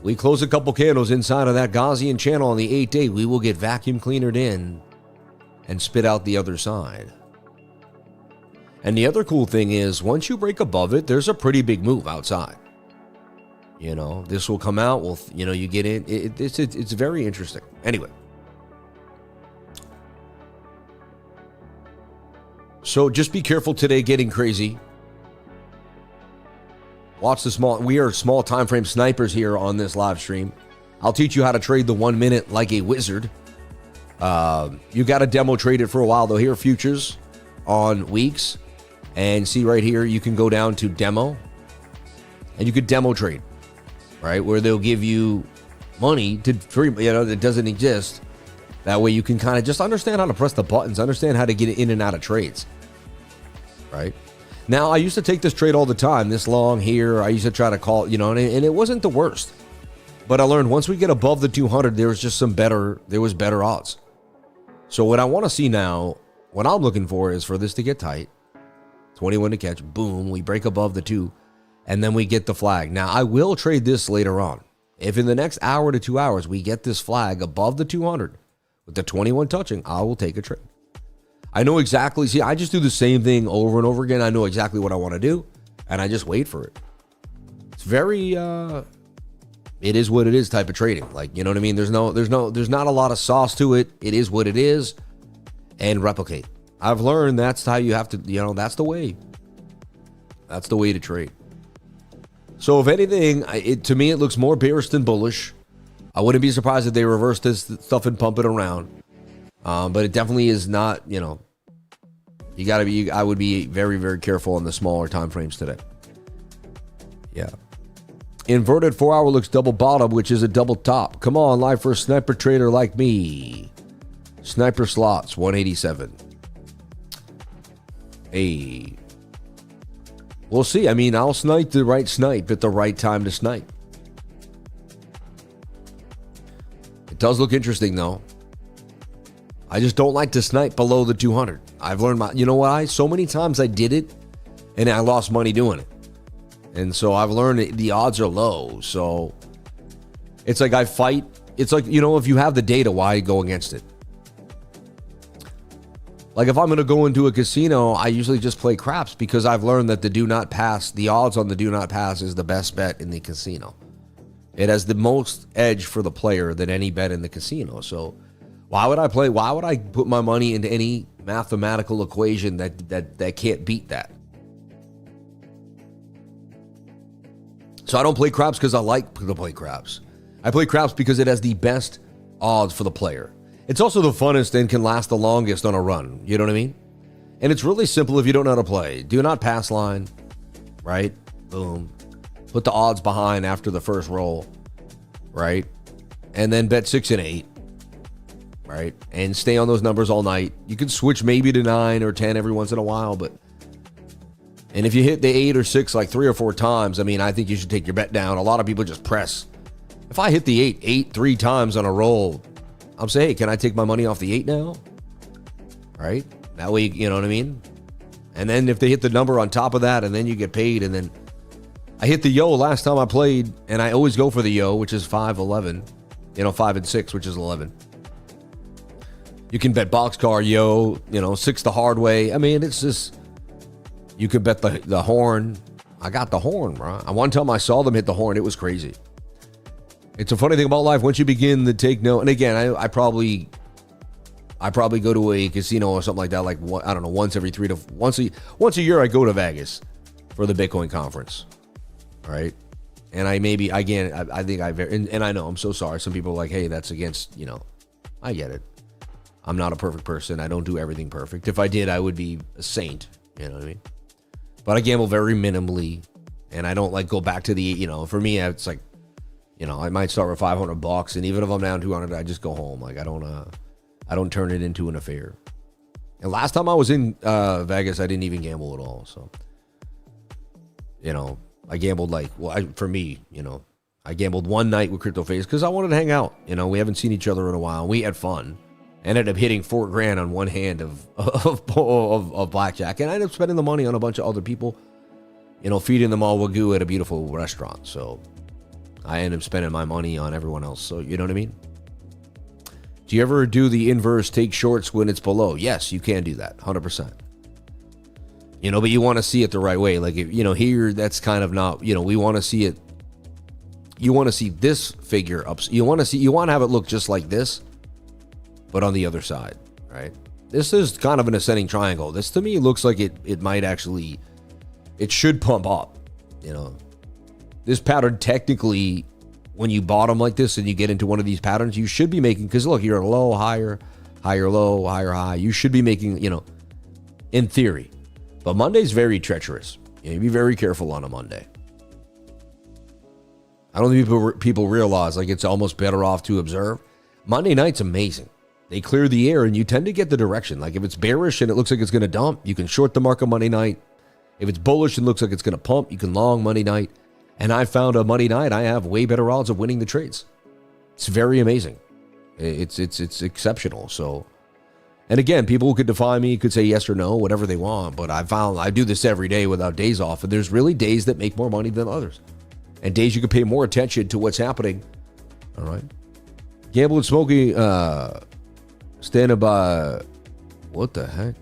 We close a couple candles inside of that Gaussian channel on the 8-day. We will get vacuum cleanered in and spit out the other side. And the other cool thing is, once you break above it, there's a pretty big move outside. You know, this will come out. Well, you know, you get in. It's very interesting. Anyway. So just be careful today getting crazy. Watch the small. We are small time frame snipers here on this live stream. I'll teach you how to trade the 1 minute like a wizard. You got to demo trade it for a while though. Here are futures on weeks. And see right here, you can go down to demo. And you could demo trade. Right? Where they'll give you money to free, you know, that doesn't exist. That way you can kind of just understand how to press the buttons. Understand how to get in and out of trades. Right? Now, I used to take this trade all the time, this long here. I used to try to call, you know, and it wasn't the worst. But I learned once we get above the 200, there was just better odds. So what I want to see now What I'm looking for is for this to get tight. 21 to catch. Boom. We break above the 2. And then we get the flag. Now, I will trade this later on. If in the next hour to 2 hours we get this flag above the 200 with the 21 touching, I will take a trade. I know exactly. See, I just do the same thing over and over again. I know exactly what I want to do, and I just wait for it. It's very, it is what it is type of trading. Like, you know what I mean? There's not a lot of sauce to it. It is what it is, and replicate. I've learned that's how you have to, that's the way. That's the way to trade. So if anything, to me, it looks more bearish than bullish. I wouldn't be surprised if they reverse this stuff and pump it around. But it definitely is not, you got to be, I would be very, very careful on the smaller time frames today. Yeah. Inverted 4-hour looks double bottom, which is a double top. Come on, live for a sniper trader like me. Sniper slots, 187. Hey. We'll see. I mean, I'll snipe the right snipe at the right time to snipe. It does look interesting, though. I just don't like to snipe below the 200. I've learned you know what? So many times I did it, and I lost money doing it. And so I've learned the odds are low. So it's like I fight. It's like, if you have the data, why go against it? Like if I'm going to go into a casino, I usually just play craps because I've learned that the odds on the do not pass is the best bet in the casino. It has the most edge for the player than any bet in the casino. So why would I put my money into any mathematical equation that can't beat that? So I don't play craps because I like to play craps. I play craps because it has the best odds for the player. It's also the funnest and can last the longest on a run. You know what I mean? And it's really simple if you don't know how to play. Do not pass line, right? Boom. Put the odds behind after the first roll, right? And then bet 6 and 8, right? And stay on those numbers all night. You can switch maybe to 9 or 10 every once in a while, and if you hit the 8 or 6 like 3 or 4 times, I mean, I think you should take your bet down. A lot of people just press. If I hit the 8 3 times on a roll, I'm saying, hey, can I take my money off the 8 now? Right? That way, you know what I mean? And then if they hit the number on top of that, and then you get paid, and then I hit the yo last time I played, and I always go for the yo, which is 5-11. 5 and 6, which is 11. You can bet boxcar yo, 6 the hard way. I mean, it's just, you could bet the horn. I got the horn, bro. One time I saw them hit the horn. It was crazy. It's a funny thing about life. Once you begin to take note, and again, I probably go to a casino or something like that. Like, I don't know, once a year, I go to Vegas for the Bitcoin conference, right? And I think I know, I'm so sorry. Some people are like, hey, that's against, I get it. I'm not a perfect person. I don't do everything perfect. If I did, I would be a saint. You know what I mean? But I gamble very minimally, and I don't go back to the, for me, it's like, I might start with $500, and even if I'm down 200, I just go home. Like I don't turn it into an affair. And last time I was in Vegas, I didn't even gamble at all. So, I gambled for me, I gambled one night with CryptoFace because I wanted to hang out. We haven't seen each other in a while. We had fun. Ended up hitting $4,000 on one hand of blackjack, and I ended up spending the money on a bunch of other people. Feeding them all wagyu at a beautiful restaurant. So I ended up spending my money on everyone else. So you know what I mean? Do you ever do the inverse take shorts when it's below? Yes, you can do that, 100%. But you want to see it the right way. Like, here, that's kind of not, we want to see it. You want to see this figure up. You want to have it look just like this, but on the other side, right? This is kind of an ascending triangle. This, to me, looks like it might actually, it should pump up, This pattern, technically, when you bottom like this and you get into one of these patterns, you should be making, because look, you're low, higher, higher, low, higher, high. You should be making, in theory. But Monday's very treacherous. You be very careful on a Monday. I don't think people realize, it's almost better off to observe. Monday night's amazing. They clear the air, and you tend to get the direction. Like, if it's bearish and it looks like it's going to dump, you can short the market Monday night. If it's bullish and looks like it's going to pump, you can long Monday night. And I found a Monday night, I have way better odds of winning the trades. It's very amazing. It's exceptional. So And again, people who could defy me could say yes or no, whatever they want. But I found I do this every day without days off. And there's really days that make more money than others. And days you can pay more attention to what's happening. All right. Gamble and Smokey standing by. What the heck?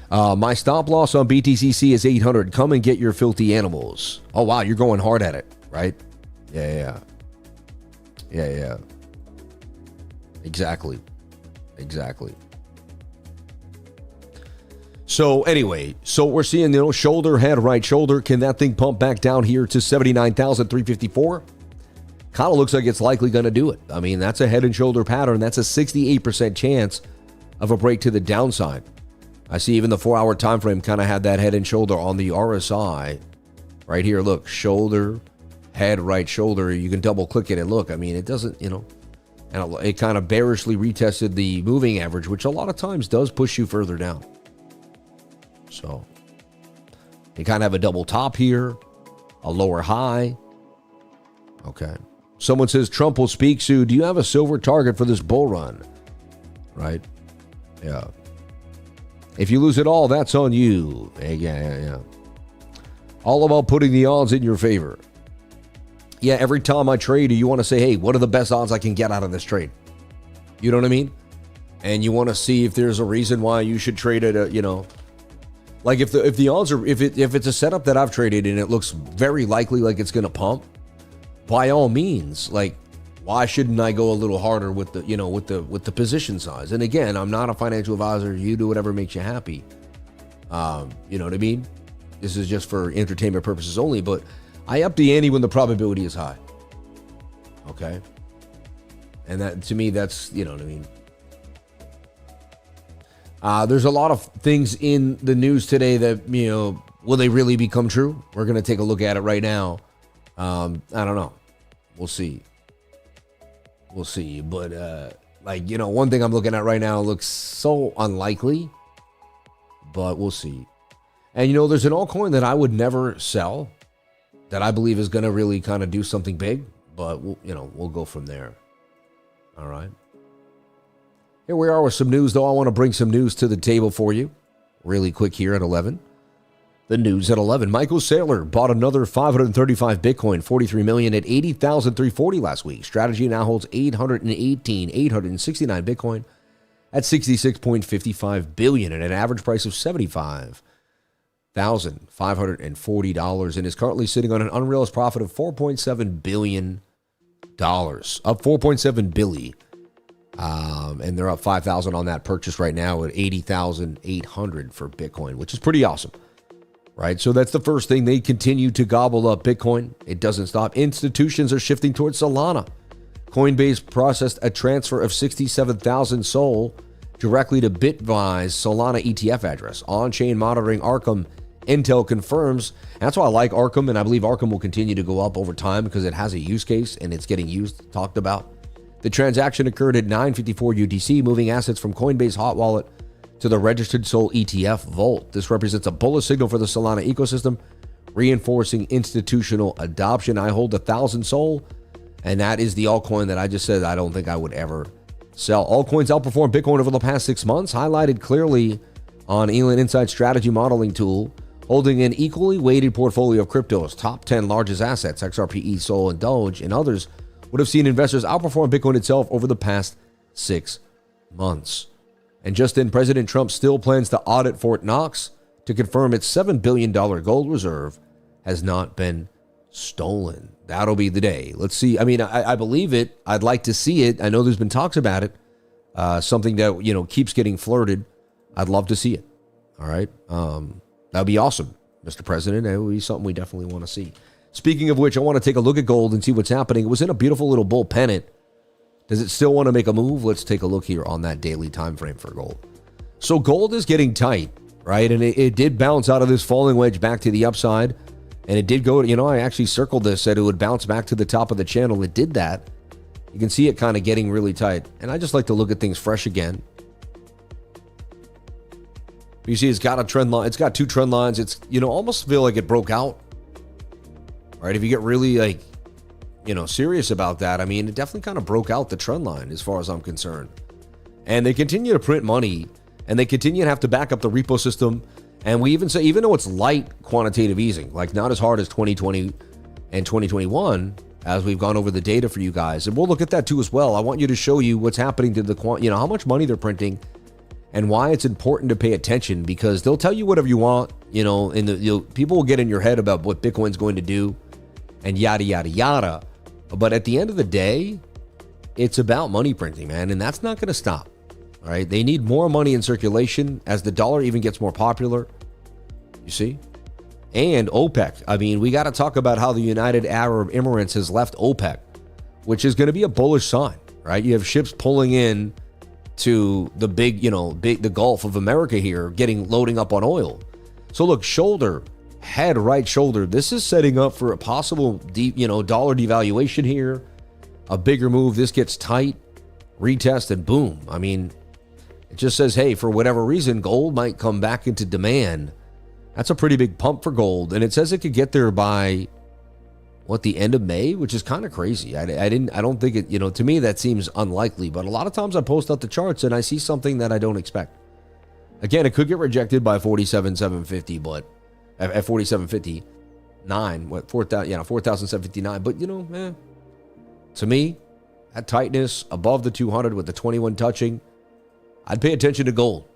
My stop loss on BTCC is 800. Come and get your filthy animals. Oh, wow. You're going hard at it, right? Yeah. Exactly. So anyway, we're seeing, shoulder, head, right shoulder. Can that thing pump back down here to 79,354? Kind of looks like it's likely going to do it. I mean, that's a head and shoulder pattern. That's a 68% chance of a break to the downside. I see even the 4-hour time frame kind of had that head and shoulder on the RSI. Right here, look, shoulder, head, right shoulder. You can double click it and look. I mean, it doesn't, and it kind of bearishly retested the moving average, which a lot of times does push you further down. So you kind of have a double top here, a lower high. Okay. Someone says Trump will speak soon. Do you have a silver target for this bull run? Right? Yeah. If you lose it all, that's on you. Yeah. All about putting the odds in your favor. Yeah, every time I trade, you want to say, hey, what are the best odds I can get out of this trade? You know what I mean? And you want to see if there's a reason why you should trade it, like if the odds are, if it's a setup that I've traded and it looks very likely like it's going to pump, by all means, like, why shouldn't I go a little harder with the, with the position size? And again, I'm not a financial advisor. You do whatever makes you happy. You know what I mean? This is just for entertainment purposes only, but I up the ante when the probability is high. Okay. And that, to me, that's, you know what I mean? There's a lot of things in the news today that, will they really become true? We're going to take a look at it right now. I don't know. We'll see. But, one thing I'm looking at right now looks so unlikely, but we'll see. And, there's an altcoin that I would never sell that I believe is going to really kind of do something big, but we'll go from there. All right. Here we are with some news, though. I want to bring some news to the table for you really quick here at 11. The news at 11. Michael Saylor bought another 535 Bitcoin, 43 million at 80,340 last week. Strategy now holds 869 Bitcoin at 66.55 billion at an average price of $75,540 and is currently sitting on an unrealized profit of $4.7 billion, up 4.7 billion. And they're up 5,000 on that purchase right now at 80,800 for Bitcoin, which is pretty awesome, right? So that's the first thing. They continue to gobble up Bitcoin. It doesn't stop. Institutions are shifting towards Solana. Coinbase processed a transfer of 67,000 SOL directly to Bitwise Solana ETF address. On-chain monitoring Arkham Intel confirms. That's why I like Arkham, and I believe Arkham will continue to go up over time because it has a use case and it's getting talked about. The transaction occurred at 9:54 UTC, moving assets from Coinbase Hot Wallet to the registered SOL ETF vault. This represents a bullish signal for the Solana ecosystem, reinforcing institutional adoption. I hold 1,000 SOL, and that is the altcoin that I just said I don't think I would ever sell. Altcoins outperformed Bitcoin over the past 6 months, highlighted clearly on Elon Insight strategy modeling tool, holding an equally weighted portfolio of cryptos. Top 10 largest assets, XRP, SOL, and Doge, and others would have seen investors outperform Bitcoin itself over the past 6 months. And just in, President Trump still plans to audit Fort Knox to confirm its $7 billion gold reserve has not been stolen. That'll be the day. Let's see. I mean, I believe it. I'd like to see it. I know there's been talks about it. Something that, keeps getting flirted. I'd love to see it. All right. That'd be awesome, Mr. President. It would be something we definitely want to see. Speaking of which, I want to take a look at gold and see what's happening. It was in a beautiful little bull pennant. Does it still want to make a move? Let's take a look here on that daily time frame for gold. So gold is getting tight, right? And it did bounce out of this falling wedge back to the upside. And it did go, I actually circled this, said it would bounce back to the top of the channel. It did that. You can see it kind of getting really tight. And I just like to look at things fresh again. You see, it's got a trend line. It's got 2 trend lines. It's, almost feel like it broke out. Right, if you get really serious about that, I mean, it definitely kind of broke out the trend line as far as I'm concerned. And they continue to print money, and they continue to have to back up the repo system. And we even say, even though it's light quantitative easing, like not as hard as 2020 and 2021, as we've gone over the data for you guys, and we'll look at that too as well. I want you to show you what's happening to the how much money they're printing and why it's important to pay attention, because they'll tell you whatever you want, and people will get in your head about what Bitcoin's going to do and yada, yada, yada. But at the end of the day, it's about money printing, man, and that's not going to stop. All right, they need more money in circulation as the dollar even gets more popular. You see? And OPEC. I mean, we got to talk about how the United Arab Emirates has left OPEC, which is going to be a bullish sign, right? You have ships pulling in to the the Gulf of America here, loading up on oil. So look, shoulder, head, right shoulder. This is setting up for a possible dollar devaluation here, a bigger move. This gets tight, retest, and boom. I mean, it just says, hey, for whatever reason, gold might come back into demand. That's a pretty big pump for gold. And it says it could get there by, the end of May, which is kind of crazy. I don't think it, to me, that seems unlikely. But a lot of times I post out the charts and I see something that I don't expect. Again, it could get rejected by 47,750, but at 47.59, 4,759. But, to me, that tightness above the 200 with the 21 touching, I'd pay attention to gold.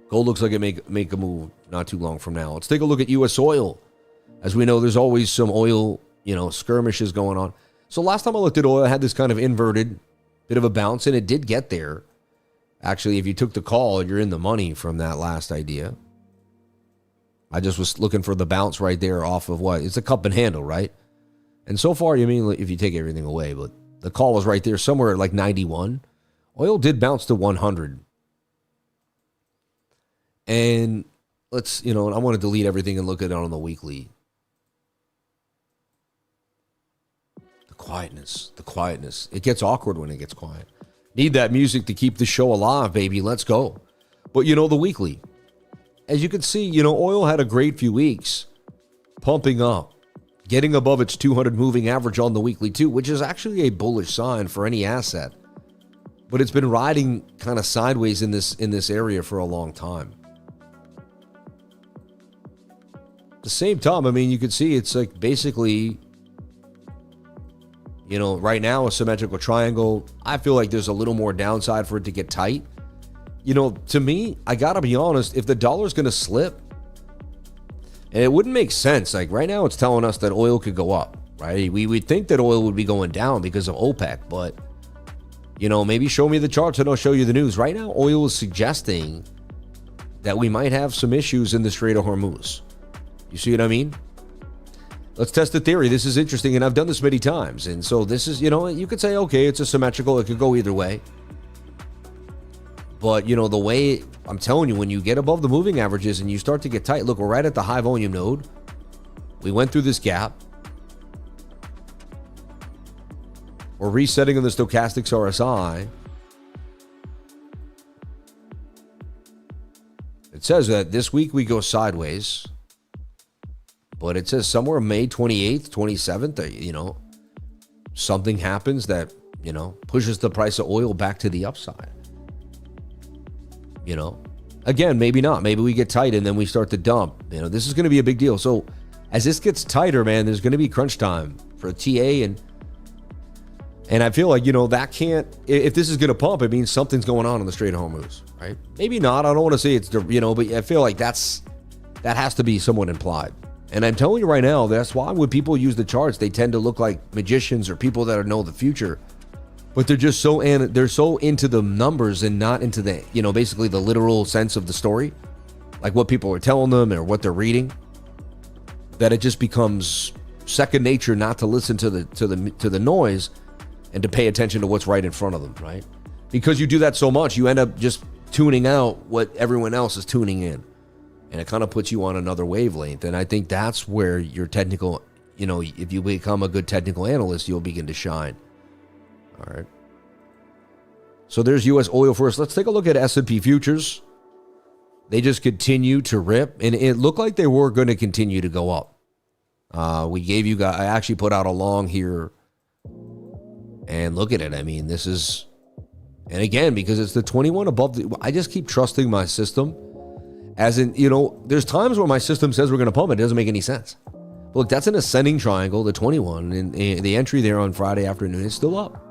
Gold looks like it make a move not too long from now. Let's take a look at US oil. As we know, there's always some oil, skirmishes going on. So last time I looked at oil, I had this kind of inverted bit of a bounce, and it did get there. Actually, if you took the call, you're in the money from that last idea. I just was looking for the bounce right there off of what? It's a cup and handle, right? And so far, if you take everything away, but the call was right there somewhere at like 91. Oil did bounce to 100. And let's, I want to delete everything and look at it on the weekly. The quietness. It gets awkward when it gets quiet. Need that music to keep the show alive, baby. Let's go. But, the weekly. As you can see, oil had a great few weeks pumping up, getting above its 200 moving average on the weekly too, which is actually a bullish sign for any asset. But it's been riding kind of sideways in this area for a long time. At the same time, you can see it's like basically, right now a symmetrical triangle. I feel like there's a little more downside for it to get tight. To me, I got to be honest, if the dollar's going to slip, and it wouldn't make sense. Like right now, it's telling us that oil could go up, right? We would think that oil would be going down because of OPEC, but, maybe show me the charts and I'll show you the news. Right now, oil is suggesting that we might have some issues in the Strait of Hormuz. You see what I mean? Let's test the theory. This is interesting, and I've done this many times. And so this is, you could say, okay, it's a symmetrical. It could go either way. But, the way, I'm telling you, when you get above the moving averages and you start to get tight, look, we're right at the high volume node. We went through this gap. We're resetting on the stochastics RSI. It says that this week we go sideways. But it says somewhere May 28th, 27th, something happens that, pushes the price of oil back to the upside. Again, maybe not. Maybe we get tight and then we start to dump. This is going to be a big deal. So as this gets tighter, man, there's going to be crunch time for TA. And I feel like, that can't, if this is going to pump, it means something's going on in the Strait of Hormuz, right? Maybe not. I don't want to say it's, but I feel like that has to be somewhat implied. And I'm telling you right now, that's why when people use the charts, they tend to look like magicians or people that know the future. But they're just so into the numbers and not into the, basically the literal sense of the story, like what people are telling them or what they're reading, that it just becomes second nature not to listen to the noise and to pay attention to what's right in front of them, right? Because you do that so much, you end up just tuning out what everyone else is tuning in. And it kind of puts you on another wavelength. And I think that's where your technical, if you become a good technical analyst, you'll begin to shine. All right. So there's U.S. oil first. Let's take a look at S&P futures. They just continue to rip. And it looked like they were going to continue to go up. We gave you guys, I actually put out a long here. And look at it. This is And again, because it's the 21 above, I just keep trusting my system. As in, there's times where my system says we're going to pump it. It doesn't make any sense. But look, that's an ascending triangle, the 21, and the entry there on Friday afternoon is still up.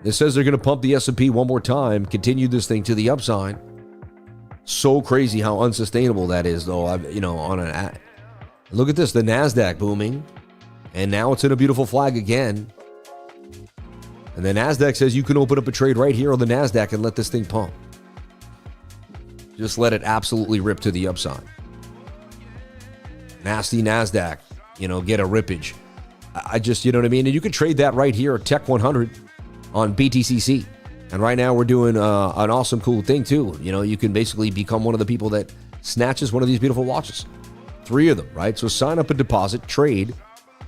It says they're going to pump the S&P one more time, continue this thing to the upside. So crazy how unsustainable that is, though. Look at this, the NASDAQ booming, and now it's in a beautiful flag again. And the NASDAQ says you can open up a trade right here on the NASDAQ and let this thing pump. Just let it absolutely rip to the upside. Nasty NASDAQ, get a rippage. I just, you know what I mean? And you can trade that right here at Tech 100 on BTCC. And right now we're doing an awesome, cool thing too. You can basically become one of the people that snatches one of these beautiful watches. 3 of them, right? So sign up and deposit, trade,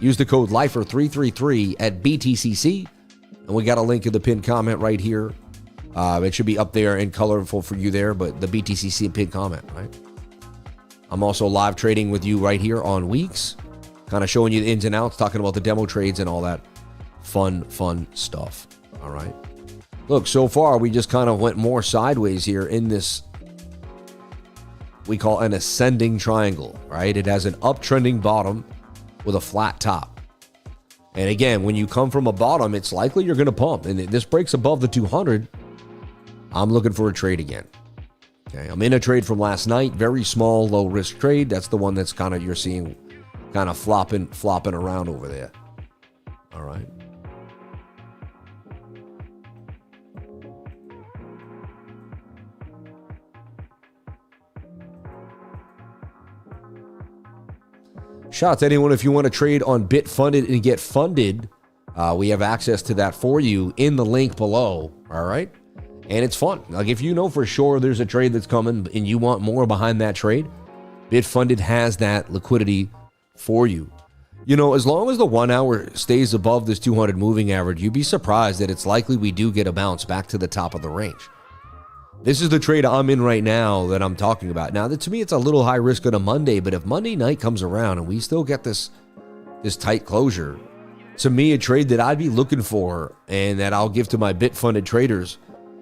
use the code LIFER333 at BTCC. And we got a link in the pinned comment right here. It should be up there and colorful for you there, but the BTCC pinned comment, right? I'm also live trading with you right here on Weeks, kind of showing you the ins and outs, talking about the demo trades and all that fun stuff. All right. Look, so far we just kind of went more sideways here in this, we call an ascending triangle, right? It has an uptrending bottom with a flat top. And again, when you come from a bottom, it's likely you're going to pump. And this breaks above the 200. I'm looking for a trade again. Okay, I'm in a trade from last night. Very small, low risk trade. That's the one that's kind of, you're seeing kind of flopping around over there. All right. Shots, anyone, if you want to trade on Bitfunded and get funded, we have access to that for you in the link below. All right. And it's fun. Like if you know for sure there's a trade that's coming and you want more behind that trade, Bitfunded has that liquidity for you. As long as the 1 hour stays above this 200 moving average, you'd be surprised that it's likely we do get a bounce back to the top of the range. This is the trade I'm in right now that I'm talking about. Now, to me, it's a little high risk on a Monday, but if Monday night comes around and we still get this tight closure, to me, a trade that I'd be looking for and that I'll give to my Bitfunded traders,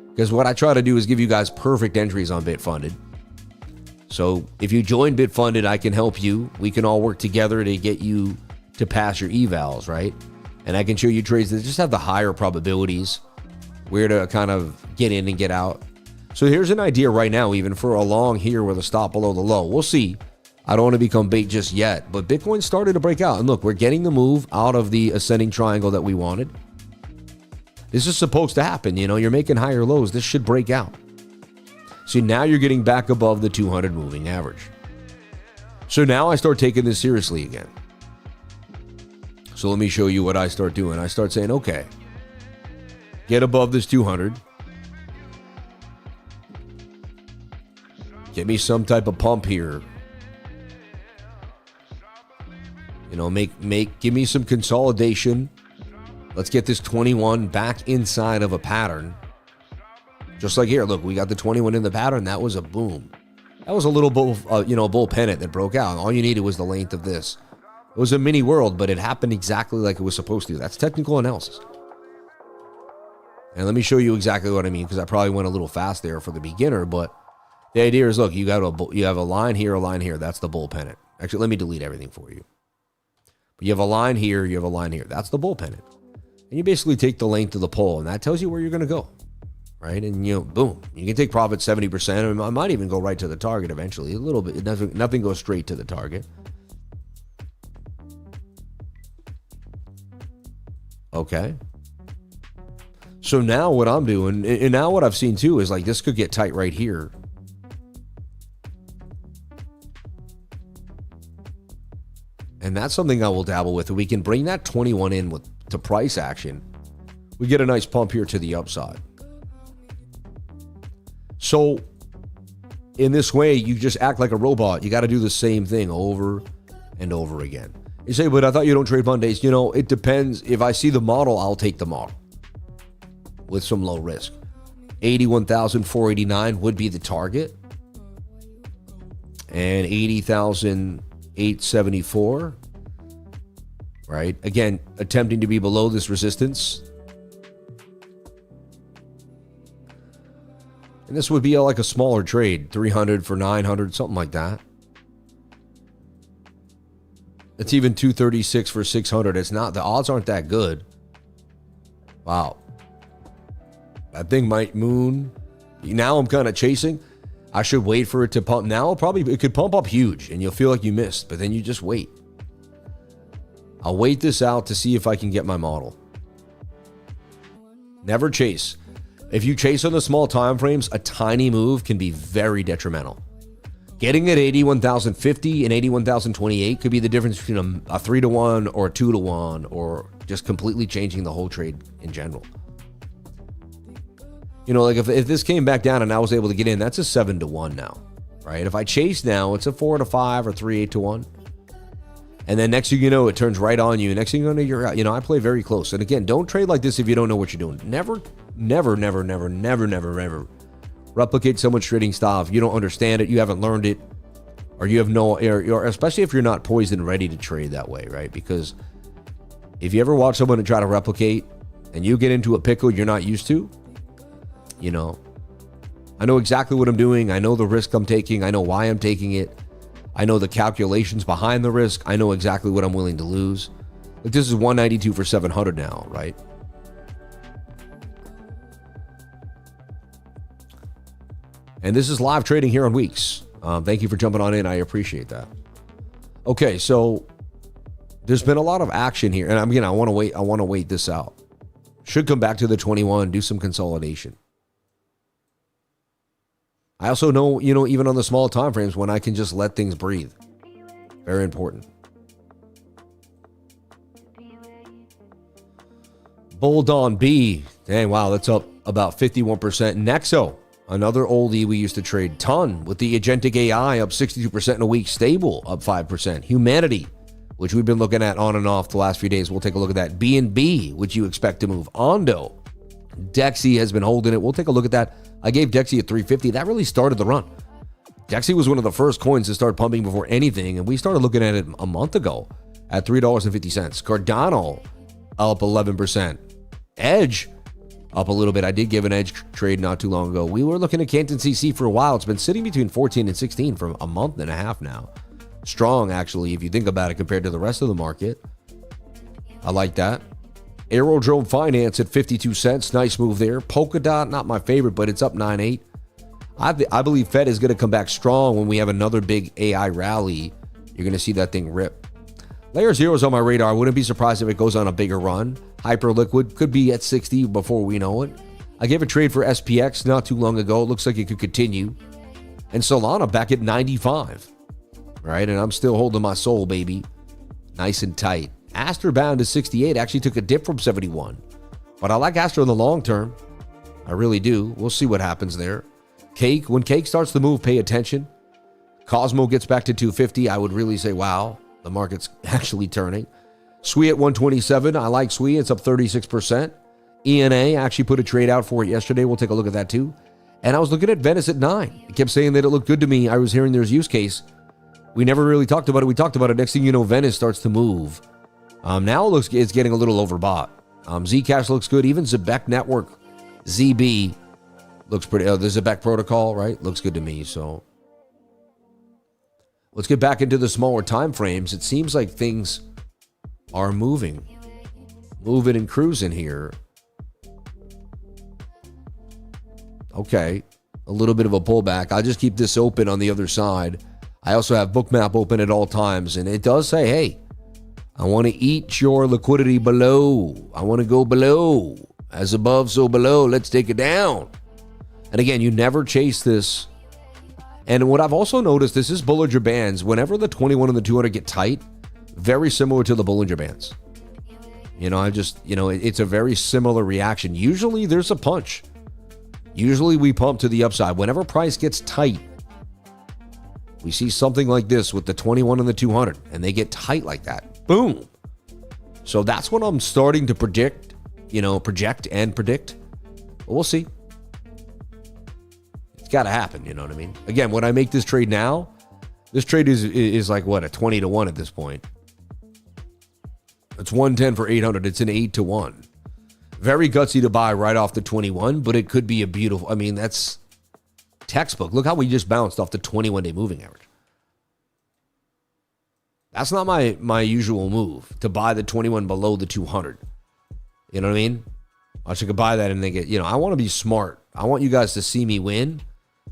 because what I try to do is give you guys perfect entries on Bitfunded. So if you join Bitfunded, I can help you. We can all work together to get you to pass your evals, right? And I can show you trades that just have the higher probabilities, where to kind of get in and get out. So here's an idea right now, even for a long here with a stop below the low. We'll see. I don't want to become bait just yet, but Bitcoin started to break out. And look, we're getting the move out of the ascending triangle that we wanted. This is supposed to happen. You're making higher lows. This should break out. See, now you're getting back above the 200 moving average. So now I start taking this seriously again. So let me show you what I start doing. I start saying, okay, get above this 200. Get me some type of pump here. Give me some consolidation. Let's get this 21 back inside of a pattern. Just like here, look, we got the 21 in the pattern. That was a boom. That was a little bull pennant that broke out. All you needed was the length of this. It was a mini world, but it happened exactly like it was supposed to. That's technical analysis. And let me show you exactly what I mean, because I probably went a little fast there for the beginner, but the idea is, look, you have a line here, a line here. That's the bull pennant. Actually, let me delete everything for you. But you have a line here, you have a line here. That's the bull pennant. And you basically take the length of the pole, and that tells you where you're going to go, right? And, boom. You can take profit 70%. And I might even go right to the target eventually. A little bit. Nothing goes straight to the target. Okay. So now what I'm doing, and now what I've seen too, is like this could get tight right here. And that's something I will dabble with. We can bring that 21 in to price action. We get a nice pump here to the upside. So in this way, you just act like a robot. You got to do the same thing over and over again. You say, but I thought you don't trade Mondays. It depends. If I see the model, I'll take the model with some low risk. 81,489 would be the target. And 80,874. Right? Again, attempting to be below this resistance. And this would be like a smaller trade, 300 for 900, something like that. It's even 236 for 600. It's not, the odds aren't that good. Wow. That thing might moon. Now I'm kind of chasing. I should wait for it to pump. Now it could pump up huge and you'll feel like you missed, but then you just wait. I'll wait this out to see if I can get my model. Never chase. If you chase on the small time frames, a tiny move can be very detrimental. Getting at 81,050 and 81,028 could be the difference between a 3-to-1 or a 2-to-1 or just completely changing the whole trade in general. You know, like if this came back down and I was able to get in, that's a 7-to-1 now, right? If I chase now, it's a 4-to-5 or 3-8-to-1. And then next thing you know, it turns right on you. Next thing you know, you're out. You know, I play very close. And again, don't trade like this if you don't know what you're doing. Never replicate someone's trading style if you don't understand it, you haven't learned it, or you have no, or especially if you're not poised and ready to trade that way, right? Because if you ever watch someone try to replicate and you get into a pickle you're not used to, you know, I know exactly what I'm doing. I know the risk I'm taking. I know why I'm taking it. I know the calculations behind the risk. I know exactly what I'm willing to lose. Like this is 192 for 700 now, right? And this is live trading here on Weeks. Thank you for jumping on in. I appreciate that. Okay, so there's been a lot of action here. And again, I want to wait this out. Should come back to the 21, do some consolidation. I also know, you know, even on the small time frames, when I can just let things breathe. Very important. Bold on B. Dang, wow, that's up about 51%. Nexo, another oldie we used to trade. Ton with the agentic AI up 62% in a week. Stable up 5%. Humanity, which we've been looking at on and off the last few days. We'll take a look at that. BNB, which you expect to move. Ondo. Dexy has been holding it. We'll take a look at that. I gave Dexy a 350. That really started the run. Dexy was one of the first coins to start pumping before anything, and we started looking at it a month ago at $3.50. Cardano up 11%. Edge up a little bit. I did give an Edge trade not too long ago. We were looking at Canton CC for a while. It's been sitting between 14 and 16 for a month and a half now. Strong, actually, if you think about it compared to the rest of the market. I like that. Aerodrome Finance at 52 cents. Nice move there. Polkadot, not my favorite, but it's up 9.8. I believe Fed is going to come back strong when we have another big AI rally. You're going to see that thing rip. Layer 0 is on my radar. I wouldn't be surprised if it goes on a bigger run. Hyperliquid could be at 60 before we know it. I gave a trade for SPX not too long ago. It looks like it could continue. And Solana back at 95. Right? And I'm still holding my soul, baby. Nice and tight. Aster bound to 68, actually took a dip from 71. But I like Aster in the long term. I really do. We'll see what happens there. Cake, when Cake starts to move, pay attention. Cosmo gets back to 250. I would really say, wow, the market's actually turning. SWI at 127. I like SWI. It's up 36%. ENA, actually put a trade out for it yesterday. We'll take a look at that too. And I was looking at Venice at 9. It kept saying that it looked good to me. I was hearing there's use case. We never really talked about it. We talked about it. Next thing you know, Venice starts to move. Now it looks it's getting a little overbought. Zcash looks good. Even Zebek Network, ZB, looks pretty. The Zebek protocol, right? Looks good to me. So let's get back into the smaller time frames. It seems like things are moving and cruising here. Okay, a little bit of a pullback. I'll just keep this open on the other side. I also have Bookmap open at all times, and it does say, hey, I want to eat your liquidity below. I want to go below. As above, so below. Let's take it down. And again, you never chase this. And what I've also noticed, this is Bollinger Bands. Whenever the 21 and the 200 get tight, very similar to the Bollinger Bands. You know, it's a very similar reaction. Usually there's a punch. Usually we pump to the upside. Whenever price gets tight, we see something like this with the 21 and the 200, and they get tight like that. Boom. So that's what I'm starting to project and predict. But we'll see. It's got to happen, you know what I mean? Again, when I make this trade now, this trade is like what, a 20-1 at this point. It's 110 for 800. It's an 8-1. Very gutsy to buy right off the 21, but it could be a beautiful, I mean, that's Textbook. Look how we just bounced off the 21-day moving average. That's not my usual move, to buy the 21 below the 200. You know what I mean? I should buy that and they get, I want to be smart. I want you guys to see me win.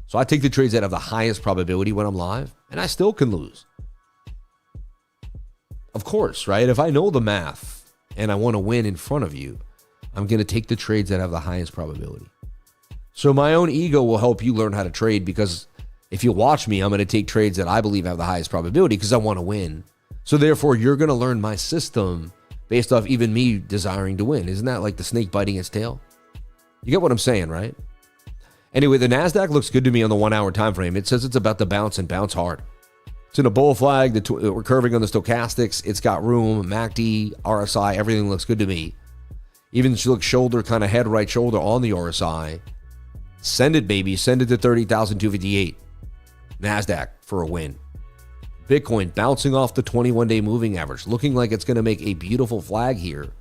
So I take the trades that have the highest probability when I'm live, and I still can lose. Of course, right? If I know the math and I want to win in front of you, I'm going to take the trades that have the highest probability. So my own ego will help you learn how to trade, because if you watch me, I'm going to take trades that I believe have the highest probability because I want to win. So therefore, you're going to learn my system based off even me desiring to win. Isn't that like the snake biting its tail? You get what I'm saying, right? Anyway, the NASDAQ looks good to me on the 1 hour time frame. It says it's about to bounce and bounce hard. It's in a bull flag. We're curving on the stochastics. It's got room. MACD, RSI, everything looks good to me. Even look shoulder, kind of head, right shoulder on the RSI. Send it, baby. Send it to 30,258. NASDAQ for a win. Bitcoin bouncing off the 21-day moving average, looking like it's going to make a beautiful flag here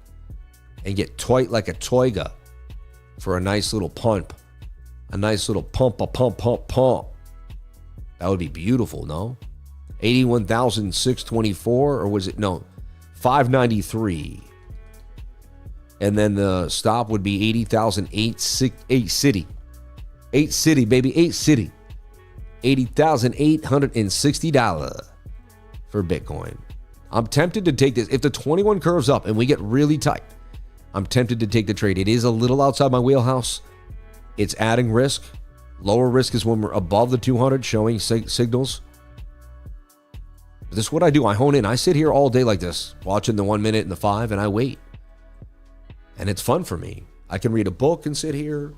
and get tight like a toiga for a nice little pump. A nice little pump. That would be beautiful, no? 81,624, or was it? No, 593. And then the stop would be 80,008 city. 8 city, baby, 8 city. $80,860 for Bitcoin. I'm tempted to take this. If the 21 curves up and we get really tight, I'm tempted to take the trade. It is a little outside my wheelhouse. It's adding risk. Lower risk is when we're above the 200, showing signals. But this is what I do. I hone in. I sit here all day like this, watching the 1 minute and the 5, and I wait. And it's fun for me. I can read a book and sit here.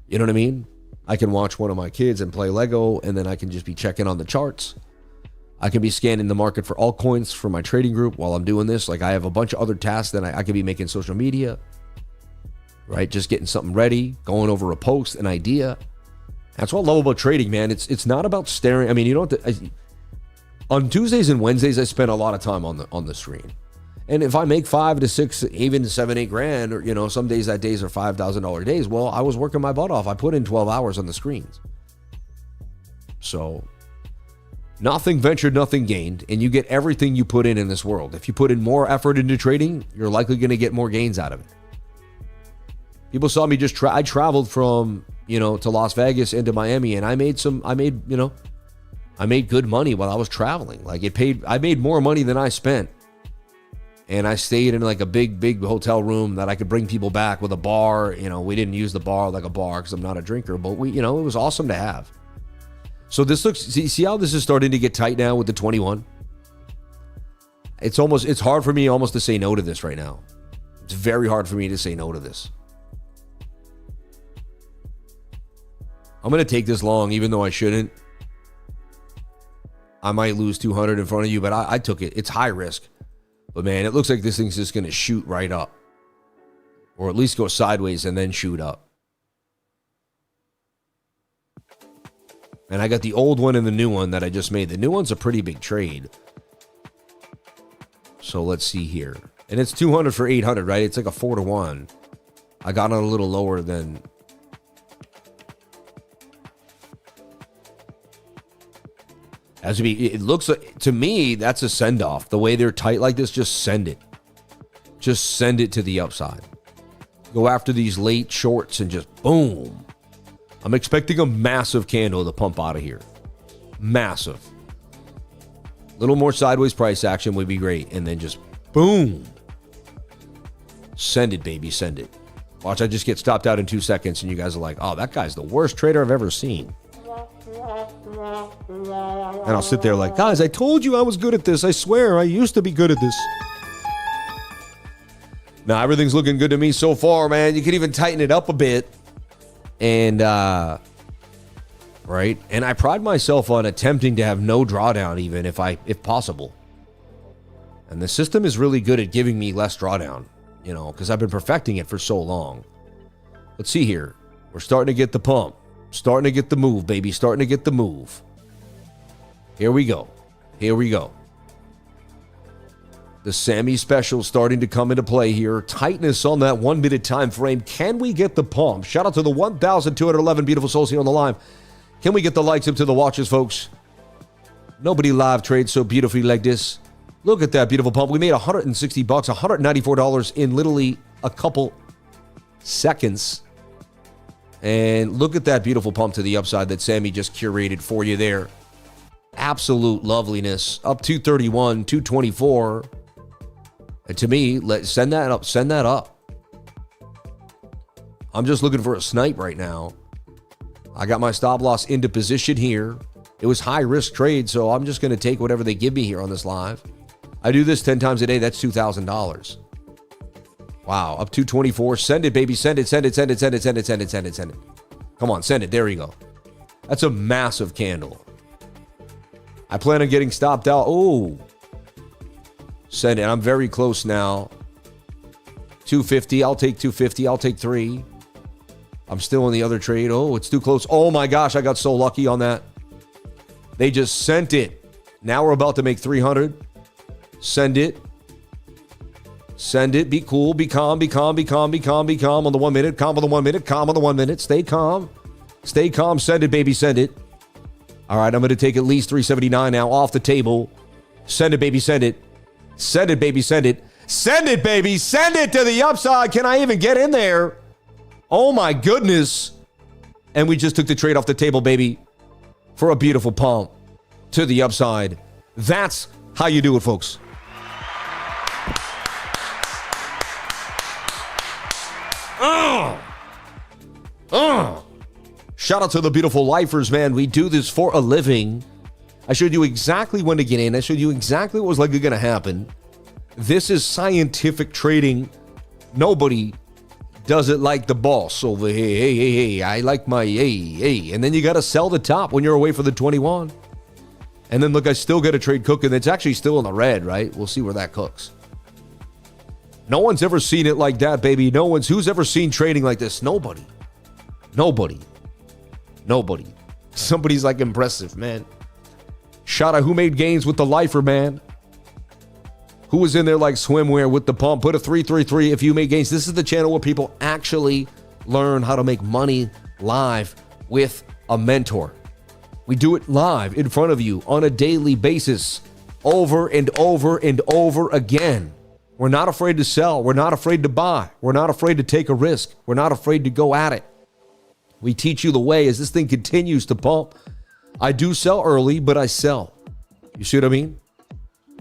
You know what I mean? I can watch one of my kids and play Lego, and then I can just be checking on the charts. I can be scanning the market for altcoins for my trading group while I'm doing this. Like, I have a bunch of other tasks that I could be making social media, right? Just getting something ready, going over a post, an idea. That's what I love about trading, man. It's not about staring. I mean, you don't have to, on Tuesdays and Wednesdays, I spend a lot of time on the screen. And if I make 5 to 6, even 7, 8 grand, or, some days that days are $5,000 days, well, I was working my butt off. I put in 12 hours on the screens. So nothing ventured, nothing gained, and you get everything you put in this world. If you put in more effort into trading, you're likely going to get more gains out of it. People saw me I traveled from, to Las Vegas into Miami, and I made good money while I was traveling. Like, I made more money than I spent. And I stayed in like a big hotel room that I could bring people back with a bar. We didn't use the bar like a bar because I'm not a drinker, but it was awesome to have. So this looks, see how this is starting to get tight now with the 21? It's hard for me almost to say no to this right now. It's very hard for me to say no to this. I'm going to take this long, even though I shouldn't. I might lose 200 in front of you, but I took it. It's high risk. But man, it looks like this thing's just going to shoot right up. Or at least go sideways and then shoot up. And I got the old one and the new one that I just made. The new one's a pretty big trade. So let's see here. And it's 200 for 800, right? It's like a 4 to 1. I got on a little lower than... It looks like, to me, that's a send-off. The way they're tight like this, just send it. Just send it to the upside. Go after these late shorts and just boom. I'm expecting a massive candle to pump out of here. Massive. A little more sideways price action would be great. And then just boom. Send it, baby. Send it. Watch, I just get stopped out in 2 seconds and you guys are like, oh, that guy's the worst trader I've ever seen. And I'll sit there like, guys, I told you I was good at this. I swear, I used to be good at this. Now, everything's looking good to me so far, man. You can even tighten it up a bit. And, right? And I pride myself on attempting to have no drawdown even if possible. And the system is really good at giving me less drawdown, because I've been perfecting it for so long. Let's see here. We're starting to get the pump. Starting to get the move, baby. Starting to get the move. Here we go. Here we go. The Sammy special starting to come into play here. Tightness on that 1 minute time frame. Can we get the pump? Shout out to the 1,211 beautiful souls here on the live. Can we get the likes up to the watchers, folks? Nobody live trades so beautifully like this. Look at that beautiful pump. We made $160, $194 in literally a couple seconds. And look at that beautiful pump to the upside that Sammy just curated for you there. Absolute loveliness. Up 231, 224. And to me, let's send that up. Send that up. I'm just looking for a snipe right now. I got my stop loss into position here. It was high risk trade, so I'm just going to take whatever they give me here on this live. I do this 10 times a day. That's $2,000. Wow, up 224. Send it, baby. Send it, send it, send it, send it, send it, send it, send it, send it. Come on, send it. There you go. That's a massive candle. I plan on getting stopped out. Oh, send it. I'm very close now. 250. I'll take 250. I'll take 3. I'm still in the other trade. Oh, it's too close. Oh my gosh, I got so lucky on that. They just sent it. Now we're about to make 300. Send it. Send it. Be cool. Be calm. Be calm. Be calm. Be calm. Be calm on the 1 minute. Calm on the 1 minute. Calm on the 1 minute. Stay calm. Stay calm. Send it, baby. Send it. All right, I'm going to take at least 379 now off the table. Send it, baby. Send it. Send it, baby. Send it. Send it, baby. Send it to the upside. Can I even get in there? Oh, my goodness. And we just took the trade off the table, baby, for a beautiful pump to the upside. That's how you do it, folks. Shout out to the beautiful lifers, man. We do this for a living. I showed you exactly when to get in. I showed you exactly what was likely going to happen. This is scientific trading. Nobody does it like the boss over here. Hey, I like my hey. And then you got to sell the top when you're away for the 21. And then look, I still got a trade cooking. It's actually still in the red, right? We'll see where that cooks. No one's ever seen it like that, baby. Who's ever seen trading like this? Nobody. Somebody's like impressive, man. Shout out who made gains with the lifer, man. Who was in there like swimwear with the pump? Put a 333 if you made gains. This is the channel where people actually learn how to make money live with a mentor. We do it live in front of you on a daily basis, over and over and over again. We're not afraid to sell. We're not afraid to buy. We're not afraid to take a risk. We're not afraid to go at it. We teach you the way as this thing continues to pump. I do sell early, but I sell. You see what I mean?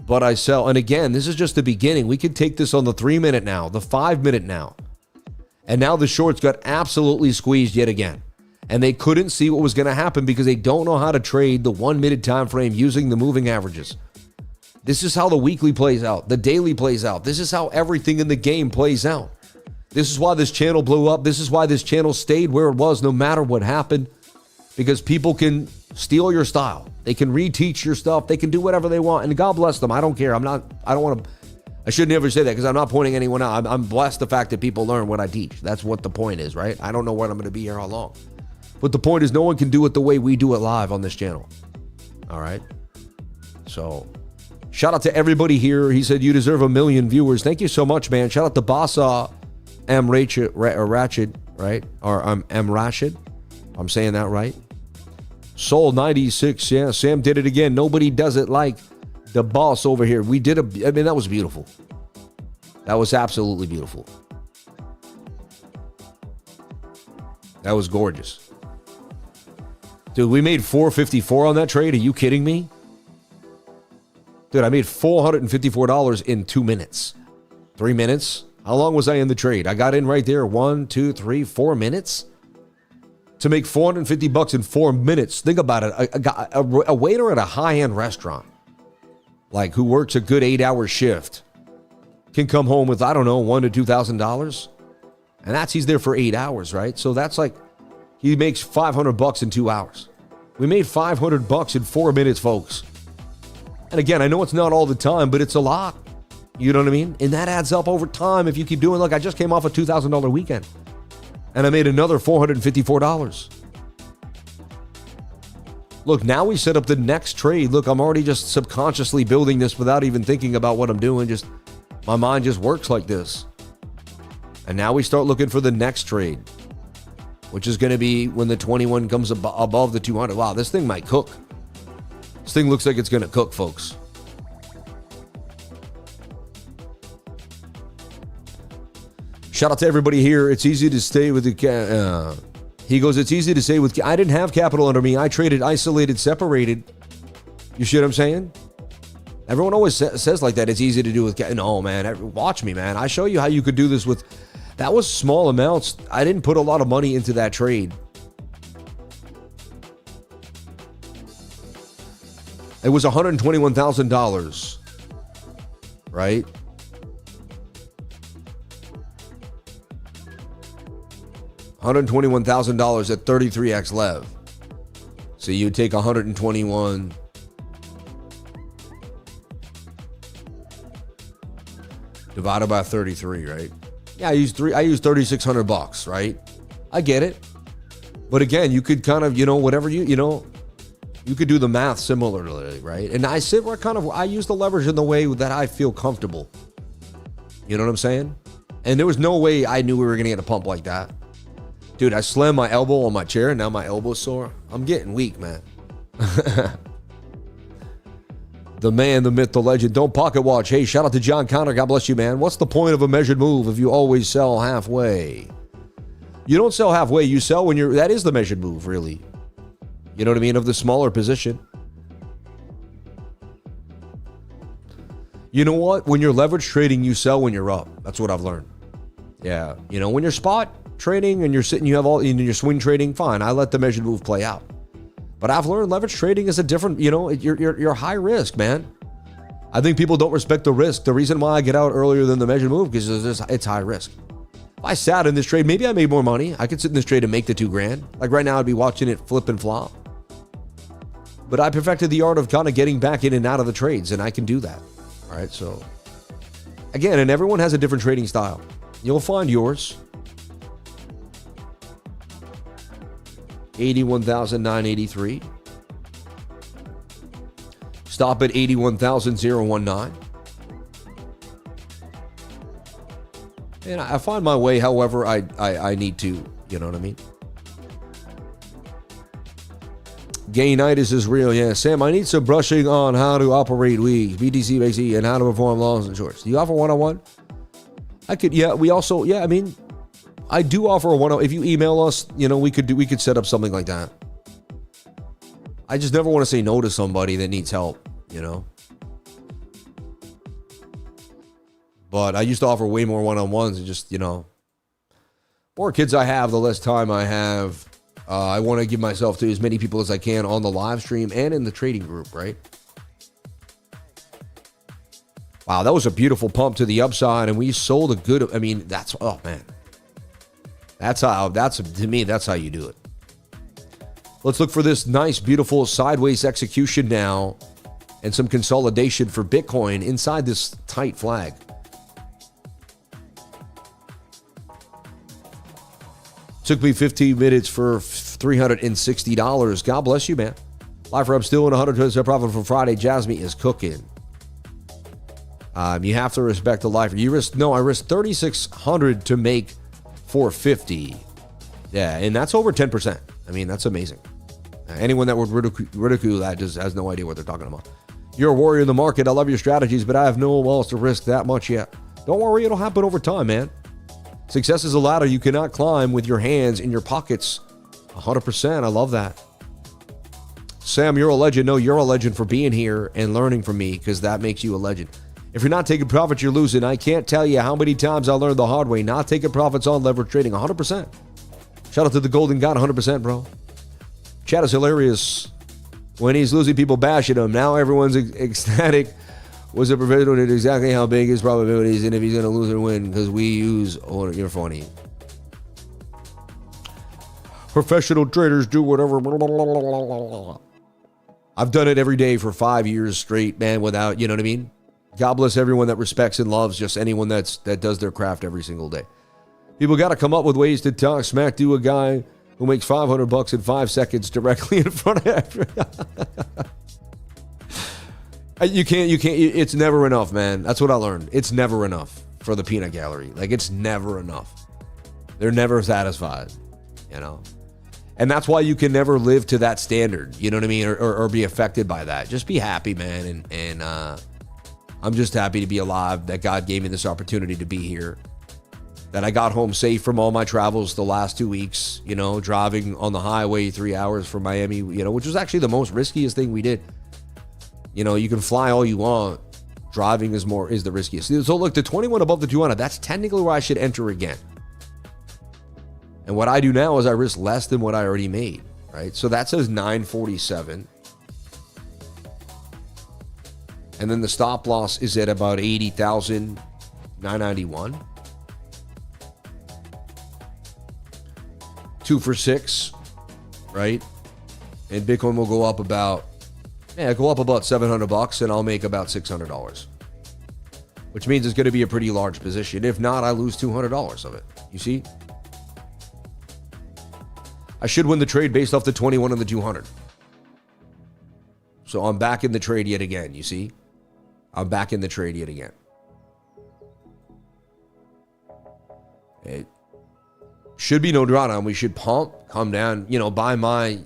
But I sell. And again, this is just the beginning. We could take this on the 3 minute now, the 5 minute now. And now the shorts got absolutely squeezed yet again. And they couldn't see what was going to happen because they don't know how to trade the 1 minute time frame using the moving averages. This is how the weekly plays out. The daily plays out. This is how everything in the game plays out. This is why this channel blew up. This is why this channel stayed where it was no matter what happened. Because people can steal your style. They can reteach your stuff. They can do whatever they want. And God bless them. I don't care. I should never say that because I'm not pointing anyone out. I'm blessed the fact that people learn what I teach. That's what the point is, right? I don't know when I'm going to be here, how long. But the point is no one can do it the way we do it live on this channel. All right? So shout out to everybody here. He said, you deserve 1 million viewers. Thank you so much, man. Shout out to Bassa M. Rachid, right? Or M. Rashid. I'm saying that right. Soul 96. Yeah, Sam did it again. Nobody does it like the boss over here. That was beautiful. That was absolutely beautiful. That was gorgeous. Dude, we made $454 on that trade. Are you kidding me? Dude, I made $454 in 2 minutes. 3 minutes? How long was I in the trade? I got in right there. 1, 2, 3, 4 minutes? To make $450 in 4 minutes. Think about it. A waiter at a high-end restaurant, like who works a good 8-hour shift, can come home with, I don't know, $1,000 to $2,000. And he's there for 8 hours, right? So that's like, he makes $500 in 2 hours. We made $500 in 4 minutes, folks. And again, I know it's not all the time, but it's a lot. You know what I mean? And that adds up over time if you keep doing, look, I just came off a $2,000 weekend. And I made another $454. Look, now we set up the next trade. Look, I'm already just subconsciously building this without even thinking about what I'm doing. Just my mind just works like this. And now we start looking for the next trade. which is going to be when the 21 comes above the 200. Wow, this thing might cook. This thing looks like it's going to cook, folks. Shout out to everybody here. It's easy to stay with the... he goes, it's easy to say with... I didn't have capital under me. I traded isolated, separated. You see what I'm saying? Everyone always says like that. It's easy to do with... No, man. Watch me, man. I show you how you could do this with... That was small amounts. I didn't put a lot of money into that trade. It was $121,000. Right? $121,000 at 33x lev. So you take 121 divided by 33, right? Yeah, I used $3,600, right? I get it. But again, you could kind of, whatever you could do the math similarly, right? And I use the leverage in the way that I feel comfortable. You know what I'm saying? And there was no way I knew we were going to get a pump like that. Dude, I slammed my elbow on my chair and now my elbow's sore. I'm getting weak, man. The man, the myth, the legend. Don't pocket watch. Hey, shout out to John Connor. God bless you, man. What's the point of a measured move if you always sell halfway? You don't sell halfway. You sell when you're... That is the measured move, really. You know what I mean? Of the smaller position. You know what? When you're leverage trading, you sell when you're up. That's what I've learned. Yeah. When you're spot trading and you're sitting, you have all in your swing trading, fine. I let the measured move play out. But I've learned leverage trading is a different, you're high risk, man. I think people don't respect the risk. The reason why I get out earlier than the measured move because it's high risk. If I sat in this trade, maybe I made more money. I could sit in this trade and make the $2,000. Like right now, I'd be watching it flip and flop. But I perfected the art of kind of getting back in and out of the trades, and I can do that. All right, so again, and everyone has a different trading style. You'll find yours. 81,983. Stop at 81,019. And I find my way however I need to. You know what I mean? Gainitis is real. Yeah, Sam, I need some brushing on how to operate weeks, BTC, BTC, and how to perform longs and shorts. Do you offer one-on-one? I could. Yeah, we also. Yeah, I mean, I do offer a one-on-one. If you email us, we could set up something like that. I just never want to say no to somebody that needs help. But I used to offer way more one-on-ones and just, more kids I have, the less time I have. I want to give myself to as many people as I can on the live stream and in the trading group, right? Wow, that was a beautiful pump to the upside, and we sold a good, oh man. To me, that's how you do it. Let's look for this nice, beautiful sideways execution now and some consolidation for Bitcoin inside this tight flag. Took me 15 minutes for $360. God bless you, man. Lifer, I'm still in 100% profit from Friday. Jasmine is cooking. You have to respect the lifer. I risked 3,600 to make 450. Yeah, and that's over 10%. That's amazing. Anyone that would ridicule that just has no idea what they're talking about. You're a warrior in the market. I love your strategies, but I have no walls to risk that much yet. Don't worry, it'll happen over time, man. Success is a ladder you cannot climb with your hands in your pockets. 100%. I love that. Sam, you're a legend. No, you're a legend for being here and learning from me because that makes you a legend. If you're not taking profits, you're losing. I can't tell you how many times I learned the hard way. Not taking profits on leverage trading. 100%. Shout out to the Golden God. 100%, bro. Chat is hilarious. When he's losing, people bashing him. Now everyone's ecstatic. Was a professional did exactly how big his probabilities and if he's going to lose or win because we use... Oh, you're funny. Professional traders do whatever. I've done it every day for 5 years straight, man, without, you know what I mean? God bless everyone that respects and loves just anyone that does their craft every single day. People got to come up with ways to talk smack to a guy who makes $500 in 5 seconds directly in front of You can't, it's never enough, man. That's what I learned. It's never enough for the peanut gallery. Like, it's never enough. They're never satisfied. you know. And that's why you can never live to that standard, you know what I mean, or be affected by that. Just be happy, man, and I'm just happy to be alive, that God gave me this opportunity to be here, that I got home safe from all my travels the last 2 weeks, you know, driving on the highway 3 hours from Miami, you know, which was actually the most riskiest thing we did. You know, you can fly all you want. Driving is the riskiest. So look, the 21 above the 200, that's technically where I should enter again. And what I do now is I risk less than what I already made, right? So that says 947. And then the stop loss is at about 80,991. 2 for 6, right? And Bitcoin will go up about, go up about $700 and I'll make about $600, which means it's going to be a pretty large position. If not, I lose $200 of it. You see? I should win the trade based off the 21 and the 200. So I'm back in the trade yet again, you see? I'm back in the trade yet again. It should be no drawdown. We should pump, come down, you know, by my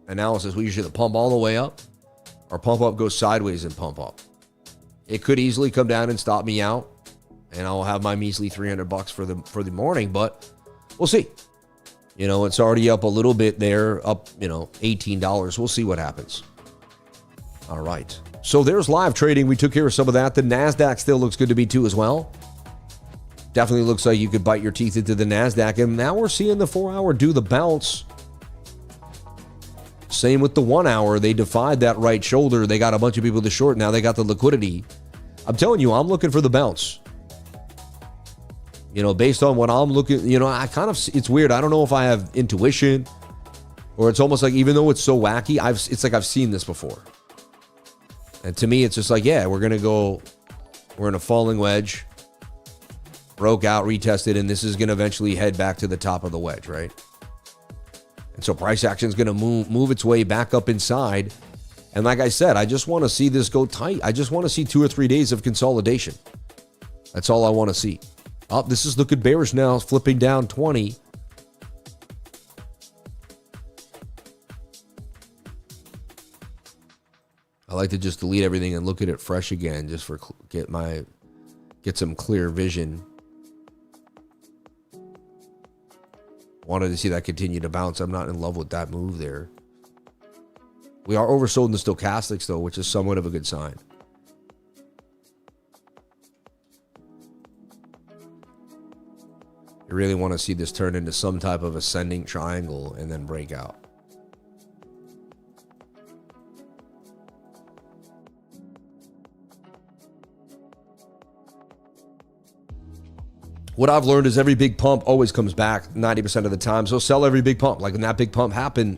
analysis, we usually pump all the way up or pump up, go sideways and pump up. It could easily come down and stop me out, and I'll have my measly $300 for the morning, but we'll see. You know, it's already up a little bit there, up, you know, $18. We'll see what happens. All right. So there's live trading. We took care of some of that. The NASDAQ still looks good to me too as well. Definitely looks like you could bite your teeth into the NASDAQ. And now we're seeing the 4 hour do the bounce. Same with the 1 hour. They defied that right shoulder. They got a bunch of people to short. Now they got the liquidity. I'm telling you, I'm looking for the bounce. You know, based on what I'm looking, you know, it's weird. I don't know if I have intuition or it's almost like, even though it's so wacky, it's like I've seen this before. And to me, it's just like, yeah, we're in a falling wedge, broke out, retested, and this is going to eventually head back to the top of the wedge, right? And so price action is going to move its way back up inside. And like I said, I just want to see this go tight. I just want to see 2 or 3 days of consolidation. That's all I want to see. Oh, this is looking bearish now, flipping down 20. I like to just delete everything and look at it fresh again, just for get some clear vision. Wanted to see that continue to bounce. I'm not in love with that move there. We are oversold in the stochastics though, which is somewhat of a good sign. You really want to see this turn into some type of ascending triangle and then break out. What I've learned is every big pump always comes back 90% of the time. So sell every big pump. Like when that big pump happened,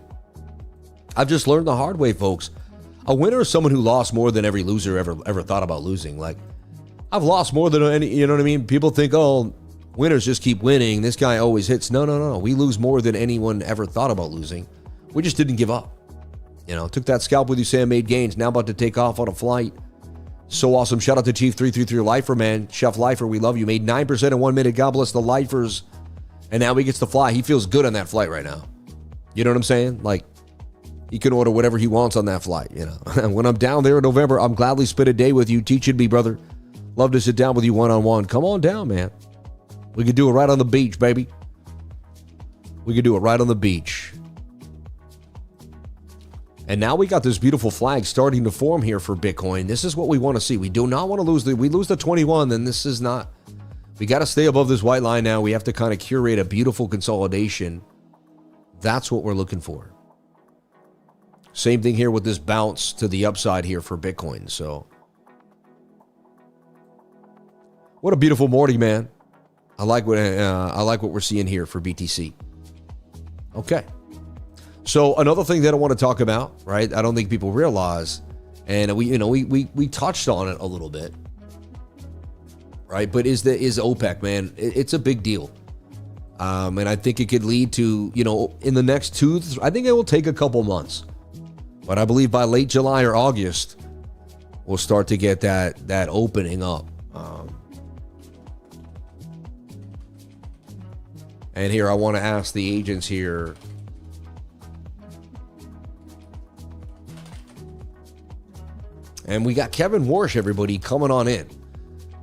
I've just learned the hard way, folks. A winner is someone who lost more than every loser ever thought about losing. Like, I've lost more than any, you know what I mean? People think, oh, winners just keep winning. This guy always hits. No. We lose more than anyone ever thought about losing. We just didn't give up. You know, took that scalp with you, Sam, made gains. Now about to take off on a flight. So awesome. Shout out to Chief 333 Lifer, man. Chef Lifer, we love you. Made 9% in 1 minute. God bless the Lifers. And now he gets to fly. He feels good on that flight right now. You know what I'm saying? Like, he can order whatever he wants on that flight, you know. And when I'm down there in November, I'm gladly spend a day with you, teaching me, brother. Love to sit down with you one-on-one. Come on down, man. We could do it right on the beach, baby. We could do it right on the beach. And now we got this beautiful flag starting to form here for Bitcoin. This is what we want to see. We do not want to lose. We lose the 21, then this is not. We got to stay above this white line now. We have to kind of curate a beautiful consolidation. That's what we're looking for. Same thing here with this bounce to the upside here for Bitcoin. So, what a beautiful morning, man. I like what we're seeing here for BTC. Okay. So another thing that I want to talk about, right? I don't think people realize, and we touched on it a little bit, right? But is OPEC, man? It's a big deal, and I think it could lead to, in the next I think it will take a couple months, but I believe by late July or August, we'll start to get that opening up. And here I want to ask the agents here. And we got Kevin Warsh, everybody, coming on in.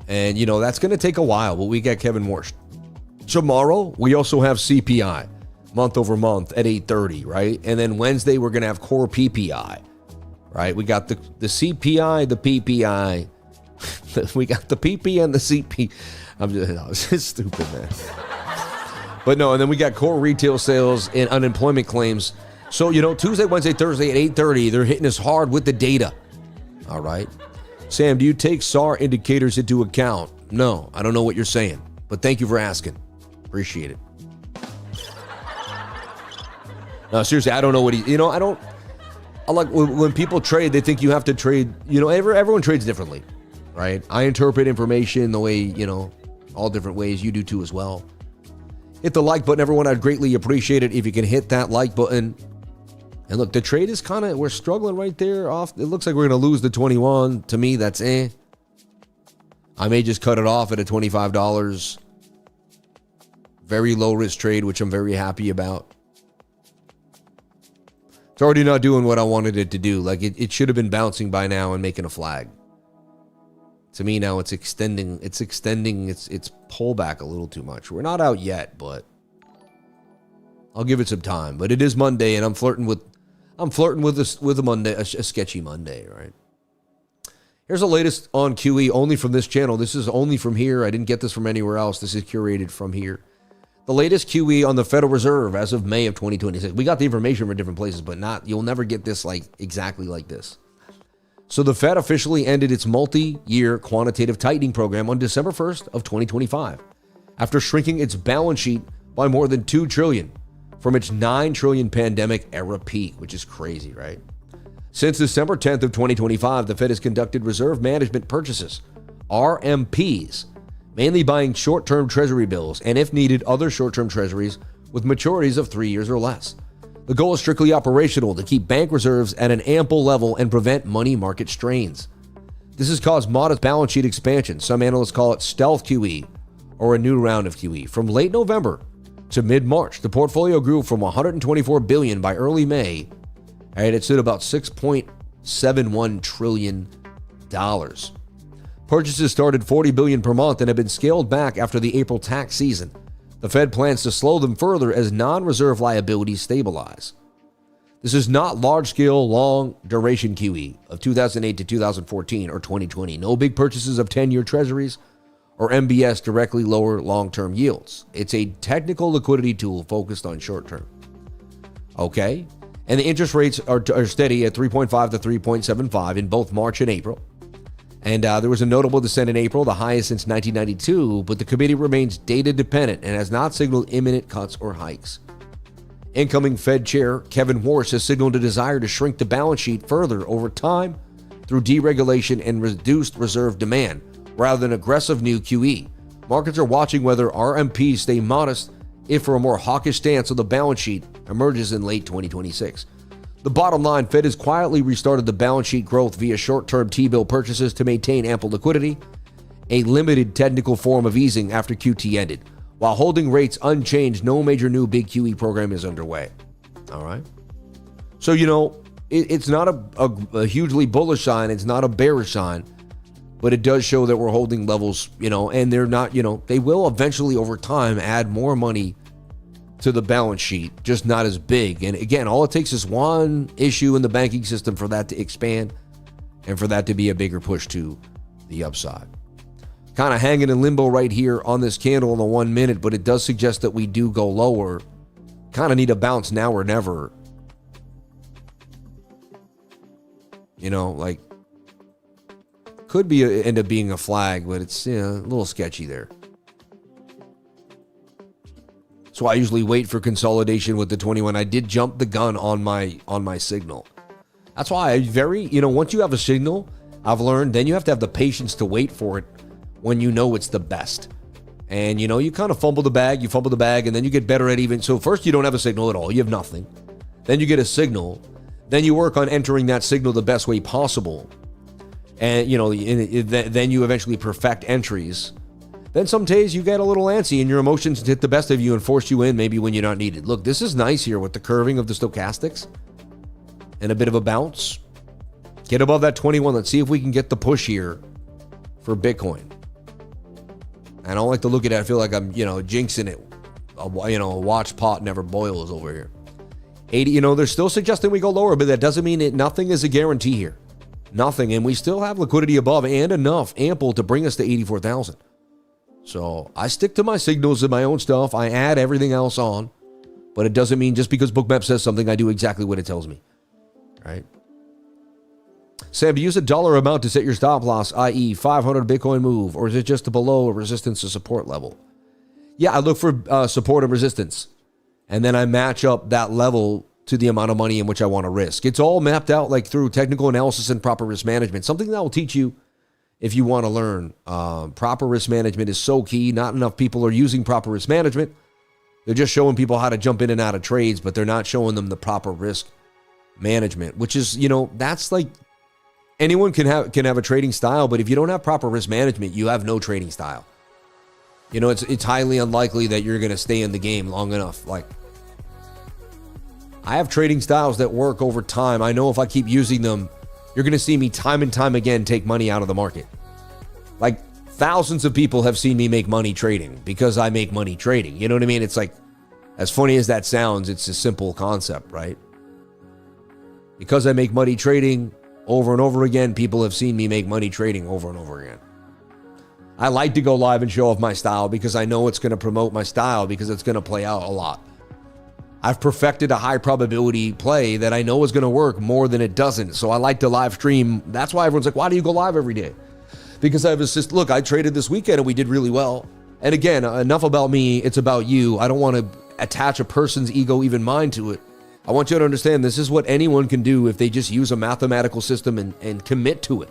And, you know, that's going to take a while, but we got Kevin Warsh. Tomorrow, we also have CPI, month over month at 8:30, right? And then Wednesday, we're going to have core PPI, right? We got the CPI, the PPI. We got the PP and the CP. It's just stupid, man. But no, and then we got core retail sales and unemployment claims. So, you know, Tuesday, Wednesday, Thursday at 8:30, they're hitting us hard with the data. All right. Sam, do you take SAR indicators into account? No, I don't know what you're saying, but thank you for asking. Appreciate it. No, seriously, I don't know what I like when people trade, they think you have to trade, you know, everyone trades differently, right? I interpret information the way, you know, all different ways. You do too as well. Hit the like button, everyone. I'd greatly appreciate it if you can hit that like button. And look, the trade is we're struggling right there off. It looks like we're going to lose the 21. To me, that's I may just cut it off at a $25. Very low risk trade, which I'm very happy about. It's already not doing what I wanted it to do. Like it should have been bouncing by now and making a flag. To me now, it's extending its pullback a little too much. We're not out yet, but I'll give it some time. But it is Monday, and I'm flirting with a Monday, a sketchy Monday, right? Here's the latest on QE, only from this channel. This is only from here. I didn't get this from anywhere else. This is curated from here. The latest QE on the Federal Reserve as of May of 2026. We got the information from different places, but you'll never get this like exactly like this. So the Fed officially ended its multi-year quantitative tightening program on December 1st of 2025 after shrinking its balance sheet by more than $2 trillion from its $9 trillion pandemic era peak, which is crazy, right? Since December 10th of 2025, the Fed has conducted reserve management purchases, RMPs, mainly buying short-term treasury bills and, if needed, other short-term treasuries with maturities of 3 years or less. The goal is strictly operational, to keep bank reserves at an ample level and prevent money market strains. This has caused modest balance sheet expansion. Some analysts call it stealth QE or a new round of QE. From late November to mid-March, the portfolio grew from $124 billion by early May, and it stood about $6.71 trillion. Purchases started $40 billion per month and have been scaled back after the April tax season. The Fed plans to slow them further as non-reserve liabilities stabilize. This is not large-scale, long-duration QE of 2008 to 2014 or 2020. No big purchases of 10-year treasuries or MBS directly lower long-term yields. It's a technical liquidity tool focused on short-term. Okay? And the interest rates are steady at 3.5 to 3.75 in both March and April. And there was a notable descent in April, the highest since 1992, but the committee remains data dependent and has not signaled imminent cuts or hikes. Incoming Fed Chair Kevin Warsh has signaled a desire to shrink the balance sheet further over time through deregulation and reduced reserve demand, rather than aggressive new QE. Markets are watching whether RMPs stay modest if a more hawkish stance on the balance sheet emerges in late 2026. The bottom line, Fed has quietly restarted the balance sheet growth via short-term T-bill purchases to maintain ample liquidity, a limited technical form of easing after QT ended. While holding rates unchanged, no major new big QE program is underway. All right? So, you know, it's not a hugely bullish sign. It's not a bearish sign. But it does show that we're holding levels, you know, and they're not, you know, they will eventually over time add more money to the balance sheet, just not as big. And again, all it takes is one issue in the banking system for that to expand and for that to be a bigger push to the upside. Kind of hanging in limbo right here on this candle in the 1 minute, but it does suggest that we do go lower. Kind of need a bounce now or never. You know, like, could be end up being a flag, but it's, you know, a little sketchy there. So I usually wait for consolidation with the 21. I did jump the gun on my signal. That's why once you have a signal, I've learned, then you have to have the patience to wait for it when you know it's the best. And, you know, you kind of fumble the bag, and then you get better at even. So first you don't have a signal at all. You have nothing. Then you get a signal. Then you work on entering that signal the best way possible. And, you know, then you eventually perfect entries. Then some days you get a little antsy and your emotions hit the best of you and force you in maybe when you're not needed. Look, this is nice here with the curving of the stochastics and a bit of a bounce. Get above that 21. Let's see if we can get the push here for Bitcoin. I don't like to look at it. I feel like I'm, jinxing it. A watch pot never boils over here. 80, they're still suggesting we go lower, but that doesn't mean nothing is a guarantee here. Nothing. And we still have liquidity above and enough ample to bring us to 84,000. So I stick to my signals and my own stuff. I add everything else on, but it doesn't mean just because BOOKMAP says something, I do exactly what it tells me. Right? Sam, do you use a dollar amount to set your stop loss, i.e. 500 Bitcoin move, or is it just below a resistance to support level? Yeah, I look for support and resistance, and then I match up that level to the amount of money in which I want to risk. It's all mapped out like through technical analysis and proper risk management, something that will teach you if you want to learn. Proper risk management is so key. Not enough people are using proper risk management. They're just showing people how to jump in and out of trades, but they're not showing them the proper risk management, which is, that's like anyone can have a trading style, but if you don't have proper risk management, you have no trading style. It's highly unlikely that you're going to stay in the game long enough. Like, I have trading styles that work over time. I know if I keep using them, you're going to see me time and time again take money out of the market. Like, thousands of people have seen me make money trading because I make money trading. You know what I mean? It's like, as funny as that sounds, it's a simple concept, right? Because I make money trading over and over again, people have seen me make money trading over and over again. I like to go live and show off my style because I know it's going to promote my style because it's going to play out a lot. I've perfected a high probability play that I know is going to work more than it doesn't. So I like to live stream. That's why everyone's like, why do you go live every day? Because look, I traded this weekend and we did really well. And again, enough about me. It's about you. I don't want to attach a person's ego, even mine, to it. I want you to understand this is what anyone can do if they just use a mathematical system and commit to it.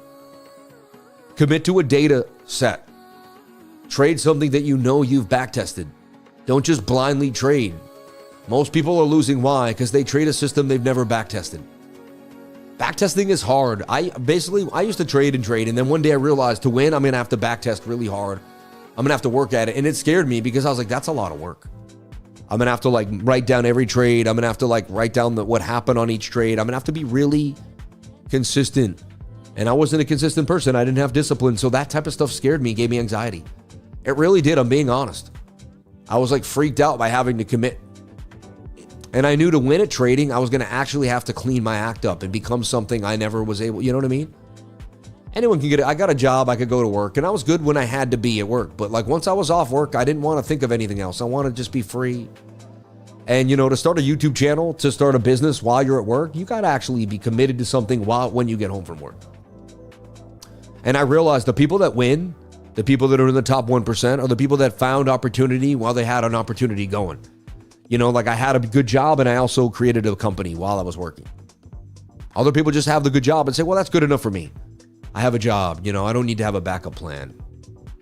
Commit to a data set. Trade something that you know you've backtested. Don't just blindly trade. Most people are losing. Why? Because they trade a system they've never backtested. Backtesting is hard. I used to trade, and then one day I realized to win, I'm going to have to backtest really hard. I'm going to have to work at it. And it scared me because I was like, that's a lot of work. I'm going to have to write down every trade. I'm going to have to write down what happened on each trade. I'm going to have to be really consistent. And I wasn't a consistent person. I didn't have discipline. So that type of stuff scared me, gave me anxiety. It really did. I'm being honest. I was freaked out by having to commit. And I knew to win at trading, I was going to actually have to clean my act up and become something I never was able. You know what I mean? Anyone can get it. I got a job. I could go to work. And I was good when I had to be at work. But once I was off work, I didn't want to think of anything else. I wanted to just be free. And, to start a YouTube channel, to start a business while you're at work, you got to actually be committed to something when you get home from work. And I realized the people that win, the people that are in the top 1%, are the people that found opportunity while they had an opportunity going. I had a good job and I also created a company while I was working. Other people just have the good job and say, well, that's good enough for me. I have a job, I don't need to have a backup plan.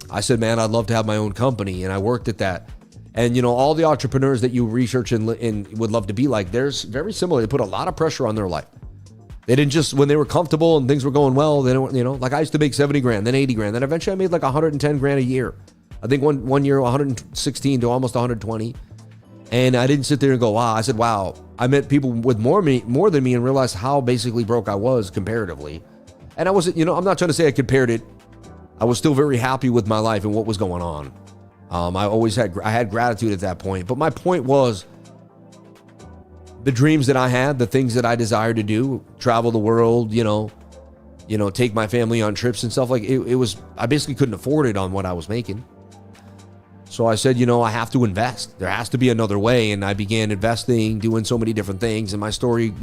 I said, man, I'd love to have my own company, and I worked at that. And, all the entrepreneurs that you research and would love to be like, there's very similar. They put a lot of pressure on their life. They didn't just, when they were comfortable and things were going well, they don't, I used to make 70 grand, then 80 grand. Then eventually I made 110 grand a year. I think one year, 116 to almost 120. And I didn't sit there and go, wow. I said, wow. I met people with more than me and realized how basically broke I was comparatively. And I wasn't, I'm not trying to say I compared it. I was still very happy with my life and what was going on. I had gratitude at that point. But my point was, the dreams that I had, the things that I desired to do, travel the world, take my family on trips and stuff, it was, I basically couldn't afford it on what I was making. So I said, I have to invest. There has to be another way. And I began investing, doing so many different things. And my story,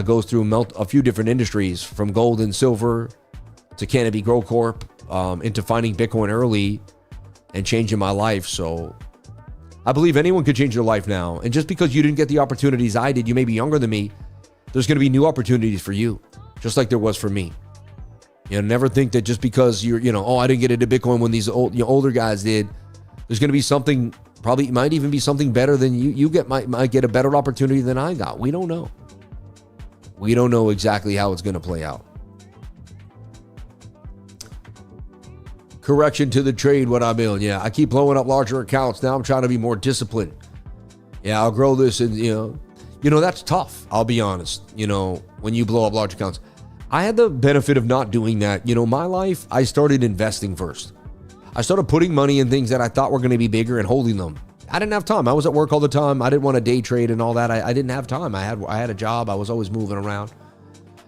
goes through a few different industries, from gold and silver to Canopy Grow Corp, into finding Bitcoin early and changing my life. So I believe anyone could change their life now. And just because you didn't get the opportunities I did, you may be younger than me, there's going to be new opportunities for you, just like there was for me. Never think that just because you're, I didn't get into Bitcoin when these older guys did, there's going to be something, probably might even be something better than you might get a better opportunity than I got. We don't know. We don't know exactly how it's going to play out. Correction to the trade, what I'm in. Yeah, I keep blowing up larger accounts. Now I'm trying to be more disciplined. Yeah, I'll grow this, and that's tough. I'll be honest. When you blow up large accounts, I had the benefit of not doing that. My life, I started investing first. I started putting money in things that I thought were going to be bigger and holding them. I didn't have time. I was at work all the time. I didn't want to day trade and all that. I didn't have time. I had a job. I was always moving around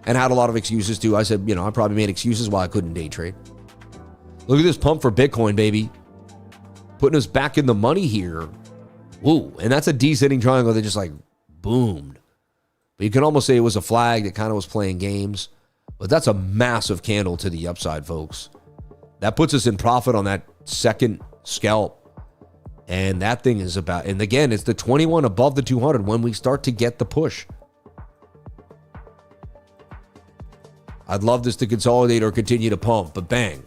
and had a lot of excuses too. I said, I probably made excuses why I couldn't day trade. Look at this pump for Bitcoin, baby. Putting us back in the money here. Woo. And that's a descending triangle that just like boomed. But you can almost say it was a flag that kind of was playing games. But that's a massive candle to the upside, folks. That puts us in profit on that second scalp. And that thing is about, and again, it's the 21 above the 200 when we start to get the push. I'd love this to consolidate or continue to pump, but bang.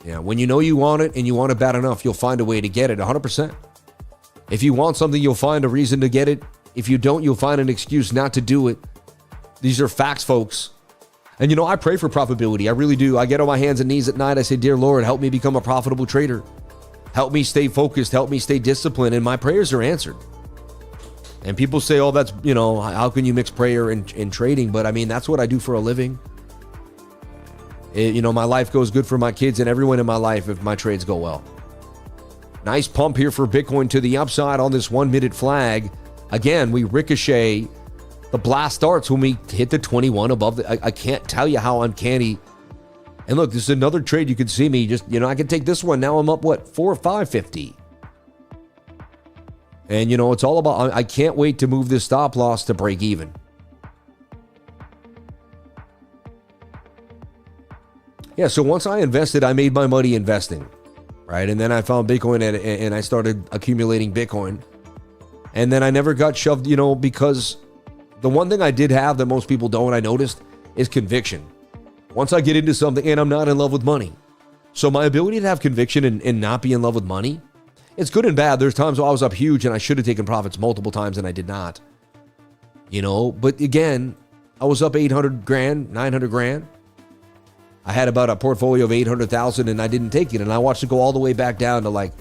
Yeah, when you know you want it and you want it bad enough, you'll find a way to get it 100%. If you want something, you'll find a reason to get it. If you don't, you'll find an excuse not to do it. These are facts, folks. And I pray for profitability. I really do. I get on my hands and knees at night. I say, dear Lord, help me become a profitable trader. Help me stay focused. Help me stay disciplined. And my prayers are answered. And people say, oh, that's, how can you mix prayer and trading? But I mean, that's what I do for a living. My life goes good for my kids and everyone in my life if my trades go well. Nice pump here for Bitcoin to the upside on this 1 minute flag. Again, we ricochet. The blast starts when we hit the 21 above. I can't tell you how uncanny. And look, this is another trade. You can see me just, I can take this one. Now I'm up, 4 or 550. And, it's all about, I can't wait to move this stop loss to break even. Yeah, so once I invested, I made my money investing, right? And then I found Bitcoin and I started accumulating Bitcoin. And then I never got shoved, because the one thing I did have that most people don't, I noticed, is conviction. Once I get into something, and I'm not in love with money. So my ability to have conviction and not be in love with money, it's good and bad. There's times where I was up huge and I should have taken profits multiple times and I did not. But again, I was up 800 grand, 900 grand. I had about a portfolio of 800,000 and I didn't take it. And I watched it go all the way back down to like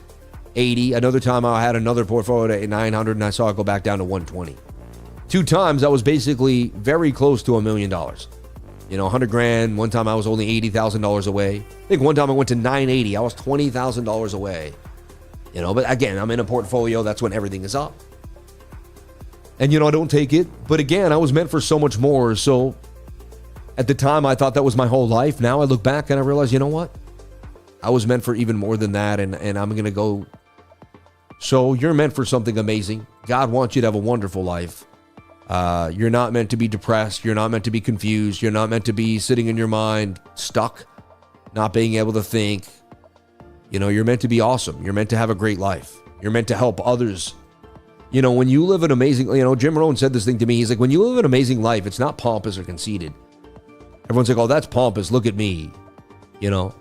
80. Another time I had another portfolio at 900 and I saw it go back down to 120. 2 times I was basically very close to $1 million. 100 grand. One time I was only $80,000 away. I think one time I went to 980. I was $20,000 away. But again, I'm in a portfolio. That's when everything is up. And, I don't take it. But again, I was meant for so much more. So at the time, I thought that was my whole life. Now I look back and I realize, you know what? I was meant for even more than that. And I'm going to go. So you're meant for something amazing. God wants you to have a wonderful life. You're not meant to be depressed. You're not meant to be confused. You're not meant to be sitting in your mind, stuck, not being able to think. You're meant to be awesome. You're meant to have a great life. You're meant to help others. When you live an amazing, Jim Rohn said this thing to me. He's like, when you live an amazing life, it's not pompous or conceited. Everyone's like, oh, that's pompous. Look at me. You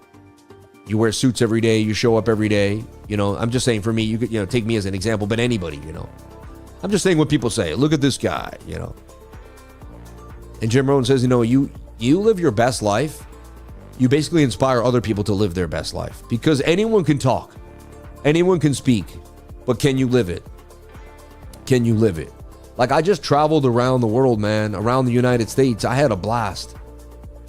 wear suits every day. You show up every day. I'm just saying for me, you could, take me as an example, but anybody, I'm just saying what people say. Look at this guy, And Jim Rohn says, you live your best life. You basically inspire other people to live their best life because anyone can talk. Anyone can speak, but can you live it? Can you live it? Like I just traveled around the world, man, around the United States. I had a blast.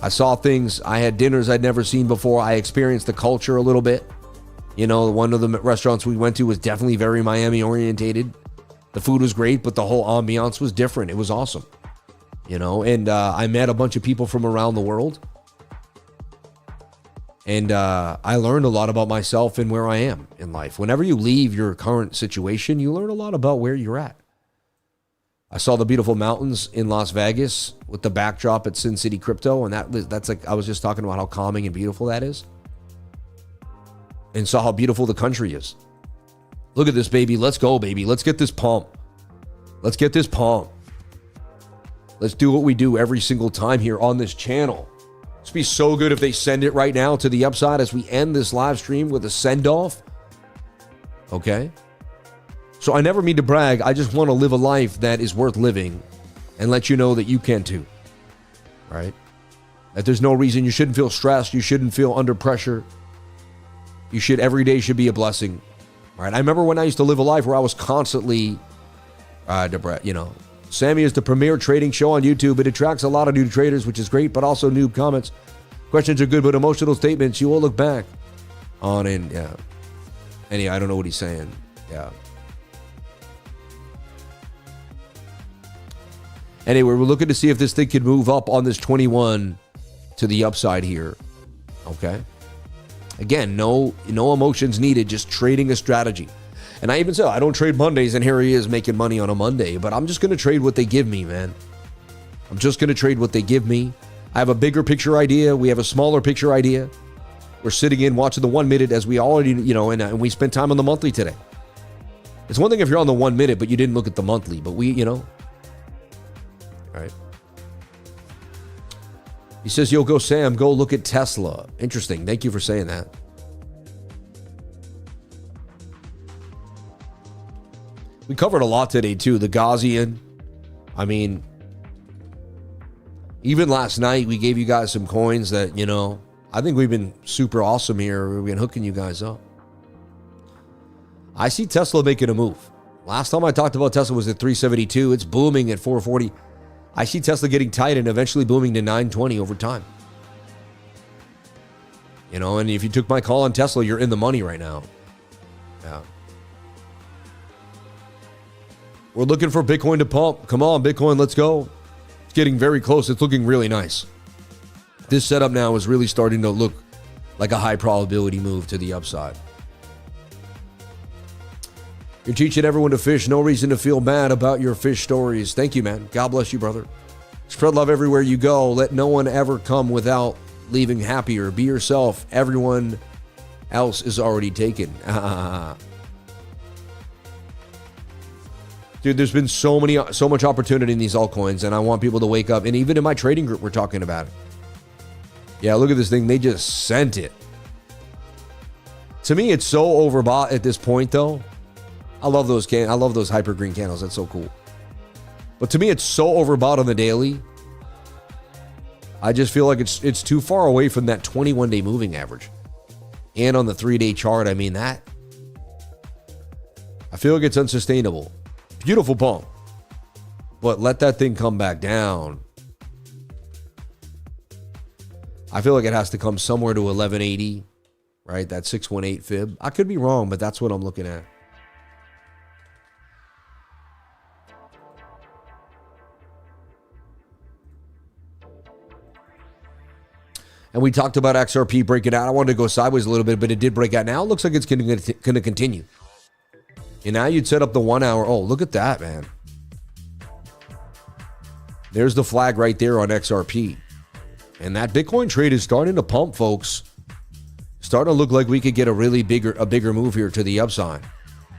I saw things. I had dinners I'd never seen before. I experienced the culture a little bit. One of the restaurants we went to was definitely very Miami orientated. The food was great, but the whole ambiance was different. It was awesome. And I met a bunch of people from around the world. And I learned a lot about myself and where I am in life. Whenever you leave your current situation, you learn a lot about where you're at. I saw the beautiful mountains in Las Vegas with the backdrop at Sin City Crypto. And that's like, I was just talking about how calming and beautiful that is. And saw how beautiful the country is. Look at this, baby. Let's go, baby. Let's get this pump. Let's get this pump. Let's do what we do every single time here on this channel. It'd be so good if they send it right now to the upside as we end this live stream with a send-off. Okay? So I never mean to brag. I just want to live a life that is worth living and let you know that you can too. Right? That there's no reason you shouldn't feel stressed. You shouldn't feel under pressure. Every day should be a blessing. Right? I remember when I used to live a life where I was constantly, Sammy is the premier trading show on YouTube. It attracts a lot of new traders, which is great, but also noob comments. Questions are good, but emotional statements, you will look back on and, yeah. Anyway, I don't know what he's saying. Yeah. Anyway, we're looking to see if this thing can move up on this 21 to the upside here. Okay. Again, no emotions needed, just trading a strategy. And I even said, I don't trade Mondays, and here he is making money on a Monday. But I'm just going to trade what they give me, man. I'm just going to trade what they give me. I have a bigger picture idea. We have a smaller picture idea. We're sitting in watching the 1 minute as we already, and we spent time on the monthly today. It's one thing if you're on the 1 minute, but you didn't look at the monthly. But we, All right. He says, yo, go Sam, go look at Tesla. Interesting. Thank you for saying that. We covered a lot today, too. The GAUSSIAN. I mean, even last night, we gave you guys some coins that, I think we've been super awesome here. We've been hooking you guys up. I see Tesla making a move. Last time I talked about Tesla was at 372. It's booming at 440. I see Tesla getting tight and eventually booming to 920 over time. And if you took my call on Tesla, you're in the money right now. Yeah. We're looking for Bitcoin to pump. Come on, Bitcoin, let's go. It's getting very close. It's looking really nice. This setup now is really starting to look like a high probability move to the upside. You're teaching everyone to fish. No reason to feel bad about your fish stories. Thank you, man. God bless you, brother. Spread love everywhere you go. Let no one ever come without leaving happier. Be yourself. Everyone else is already taken. Dude, there's been so much opportunity in these altcoins, and I want people to wake up. And even in my trading group, we're talking about it. Yeah, look at this thing. They just sent it. To me, it's so overbought at this point, though. I love those hyper green candles. That's so cool. But to me, it's so overbought on the daily. I just feel like it's too far away from that 21-day moving average. And on the 3-day chart, I mean that. I feel like it's unsustainable. Beautiful pump. But let that thing come back down. I feel like it has to come somewhere to 1180, right? That 618 fib. I could be wrong, but that's what I'm looking at. And we talked about XRP breaking out. I wanted to go sideways a little bit, but it did break out. Now it looks like it's going to continue. And now you'd set up the 1 hour. Oh, look at that, man. There's the flag right there on XRP. And that Bitcoin trade is starting to pump, folks. Starting to look like we could get a bigger move here to the upside.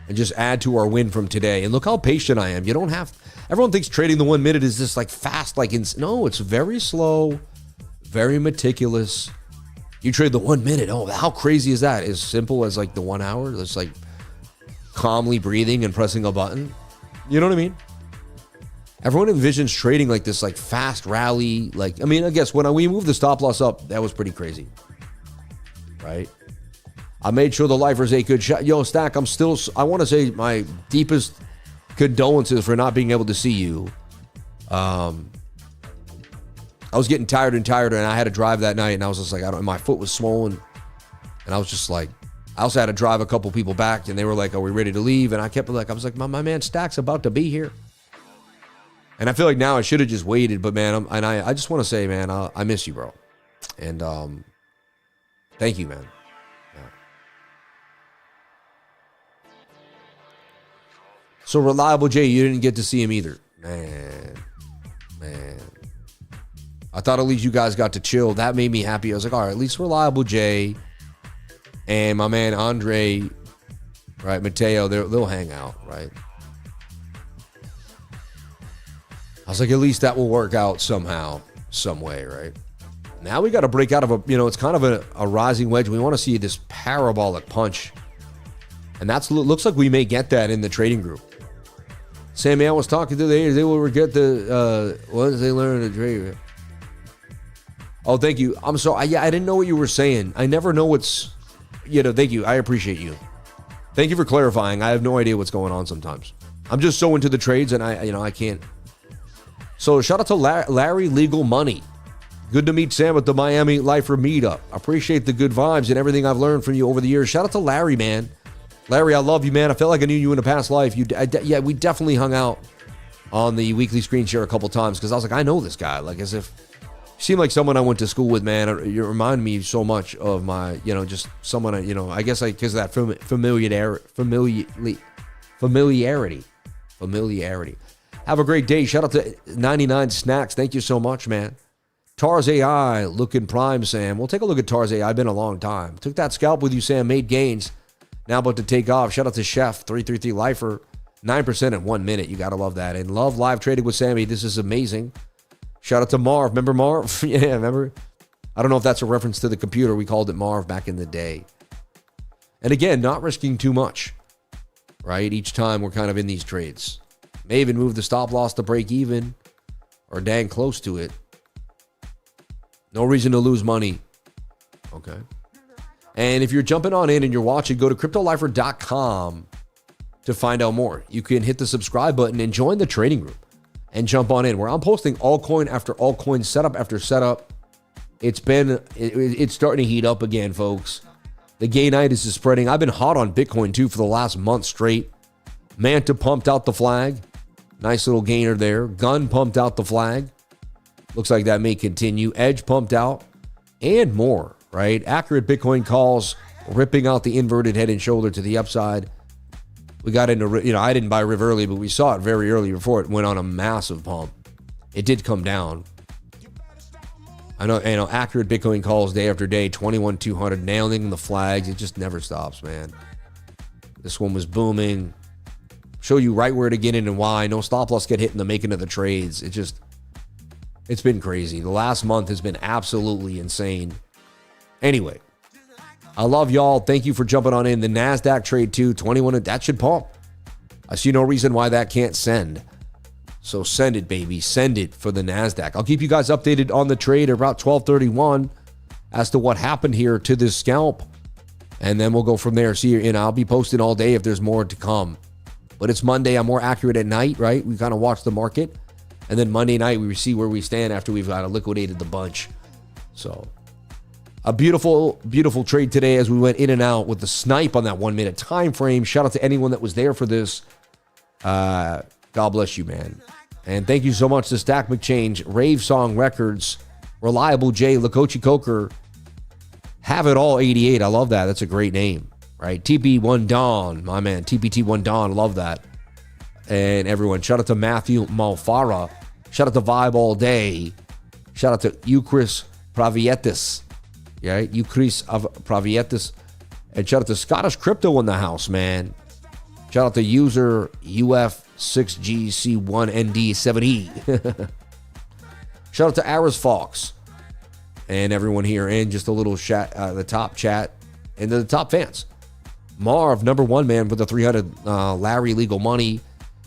And just add to our win from today. And look how patient I am. You don't have... Everyone thinks trading the 1 minute is just like fast. No, it's very slow. Very meticulous. You trade the 1 minute. Oh, how crazy is that? As simple as like the 1 hour. It's like calmly breathing and pressing a button. You know what I mean? Everyone envisions trading like this, like fast rally. I guess when we moved the stop loss up, that was pretty crazy. Right? I made sure the lifers ate good shot. Yo, Stack, I want to say my deepest condolences for not being able to see you. I was getting tired and I had to drive that night, and I was just like, my foot was swollen, and I was just like, I also had to drive a couple people back, and they were like, are we ready to leave? And I was like, my man Stack's about to be here. And I feel like now I should have just waited, but man, I just want to say, man, I miss you, bro. And thank you, man. Yeah. So Reliable J, you didn't get to see him either. Man. I thought at least you guys got to chill. That made me happy. I was like, all right, at least Reliable J and my man Andre, right, Mateo, they'll hang out, right? I was like, at least that will work out somehow, some way, right? Now we got to break out of it's kind of a rising wedge. We want to see this parabolic punch. And looks like we may get that in the trading group. Sammy, I was talking to the haters. They will forget once they learn to trade. Oh, thank you. I'm sorry. I didn't know what you were saying. I never know what's thank you. I appreciate you. Thank you for clarifying. I have no idea what's going on sometimes. I'm just so into the trades and I can't. So shout out to Larry Legal Money. Good to meet Sam at the Miami Lifer meetup. Appreciate the good vibes and everything I've learned from you over the years. Shout out to Larry, man. Larry, I love you, man. I felt like I knew you in a past life. Yeah, we definitely hung out on the weekly screen share a couple times because I was like, I know this guy. Like, as if you seem like someone I went to school with, man. You remind me so much of my, just someone, I guess because of that familiarity. Have a great day. Shout out to 99 Snacks. Thank you so much, man. Tars AI looking prime, Sam. We'll take a look at Tars AI. Been a long time. Took that scalp with you, Sam. Made gains. Now about to take off. Shout out to Chef 333 Lifer. 9% in 1 minute. You got to love that. And love live trading with Sammy. This is amazing. Shout out to Marv. Remember Marv? Yeah, remember? I don't know if that's a reference to the computer. We called it Marv back in the day. And again, not risking too much, right? Each time we're kind of in these trades. May even move the stop loss to break even or dang close to it. No reason to lose money. Okay. And if you're jumping on in and you're watching, go to cryptolifer.com to find out more. You can hit the subscribe button and join the trading group and jump on in where I'm posting altcoin after altcoin, setup after setup. It's starting to heat up again, folks. The gainitis is spreading. I've been hot on Bitcoin too for the last month straight. Manta pumped out the flag. Nice little gainer there. Gun pumped out the flag. Looks like that may continue. Edge pumped out and more, right? Accurate Bitcoin calls ripping out the inverted head and shoulder to the upside. We got into, I didn't buy Riv early, but we saw it very early before it went on a massive pump. It did come down. I know, accurate Bitcoin calls day after day, 21,200, nailing the flags. It just never stops, man. This one was booming. Show you right where to get in and why. No stop loss get hit in the making of the trades. It's been crazy. The last month has been absolutely insane. Anyway, I love y'all. Thank you for jumping on in. The NASDAQ trade too, 21, that should pump. I see no reason why that can't send. So send it, baby. Send it for the NASDAQ. I'll keep you guys updated on the trade about 12:31 as to what happened here to this scalp. And then we'll go from there. See you, I'll be posting all day if there's more to come. But it's Monday. I'm more accurate at night, right? We kind of watch the market. And then Monday night, we see where we stand after we've kind of liquidated the bunch. So a beautiful, beautiful trade today as we went in and out with the snipe on that 1 minute time frame. Shout out to anyone that was there for this. God bless you, man. And thank you so much to Stack McChange, Rave Song Records, Reliable J, Lakochi Coker, Have It All 88. I love that. That's a great name, right? TP1 Dawn, my man. TPT1 Dawn, love that. And everyone, shout out to Matthew Malfara. Shout out to Vibe All Day. Shout out to Euchris Pravietis. Yeah, Euchris Pravietis. And shout out to Scottish Crypto in the house, man. Shout out to user UF6GC1ND7E. Shout out to Aris Fox and everyone here, and just a little chat, the top chat, and the top fans. Marv, number one, man, with the 300. Larry Legal Money,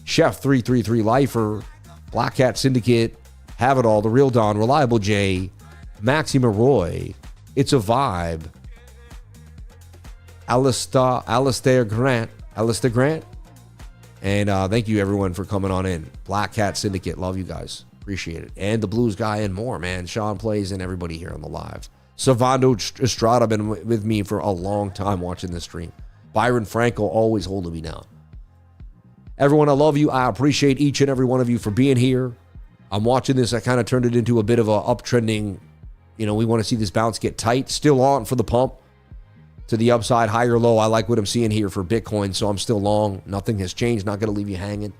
Chef 333 Lifer, Black Cat Syndicate, Have It All, The Real Don, Reliable J, Maxima Roy, It's a Vibe, Alistair Grant. And thank you, everyone, for coming on in. Black Cat Syndicate, love you guys. Appreciate it. And the Blues Guy and more, man. Sean Plays and everybody here on the live. Savando Estrada been with me for a long time watching this stream. Byron Franco always holding me down. Everyone, I love you. I appreciate each and every one of you for being here. I'm watching this. I kind of turned it into a bit of a uptrending. We want to see this bounce get tight. Still on for the pump. To the upside, high or low. I like what I'm seeing here for Bitcoin, so I'm still long. Nothing has changed. Not going to leave you hanging.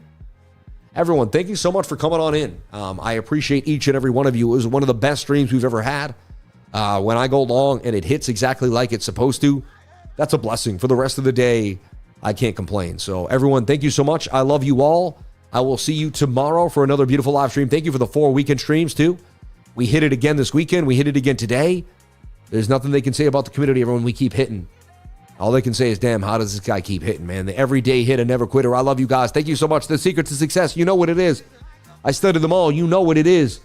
Everyone, thank you so much for coming on in. I appreciate each and every one of you. It was one of the best streams we've ever had. When I go long and it hits exactly like it's supposed to, that's a blessing. For the rest of the day, I can't complain. So everyone, thank you so much. I love you all. I will see you tomorrow for another beautiful live stream. Thank you for the 4 weekend streams too. We hit it again this weekend. We hit it again today. There's nothing they can say about the community, everyone. We keep hitting. All they can say is, damn, how does this guy keep hitting, man? The everyday hit, a never quitter. I love you guys. Thank you so much. The secret to success, you know what it is. I studied them all. You know what it is.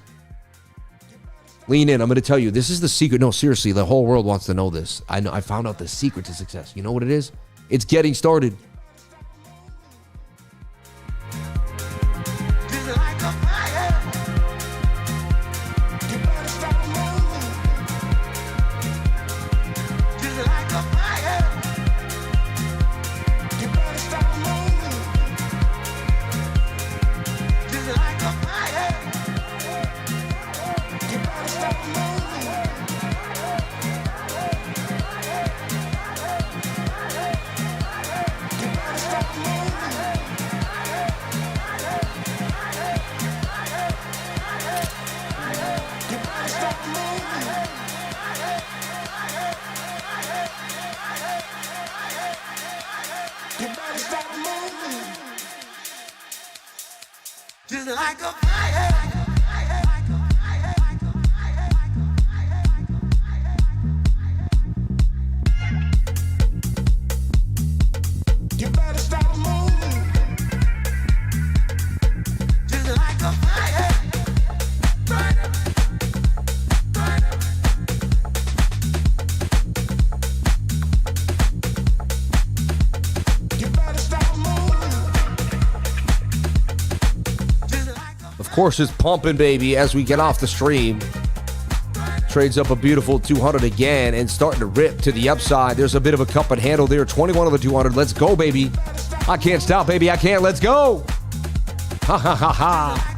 Lean in. I'm going to tell you. This is the secret. No, seriously, the whole world wants to know this. I know. I found out the secret to success. You know what it is? It's getting started. Of course, it's pumping, baby, as we get off the stream. Trades up a beautiful 200 again and starting to rip to the upside. There's a bit of a cup and handle there. 21 of the 200. Let's go, baby. I can't stop, baby. I can't. Let's go. Ha, ha, ha, ha.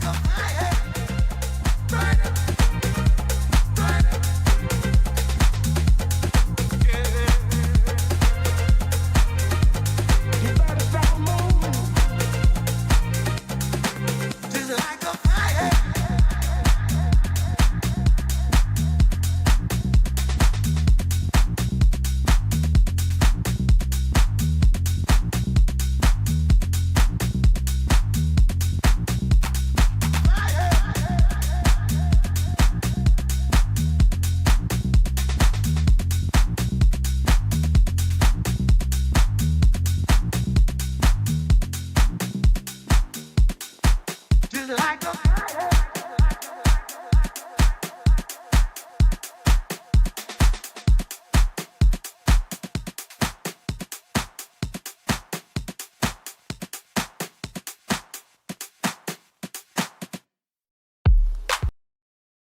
Like a fire.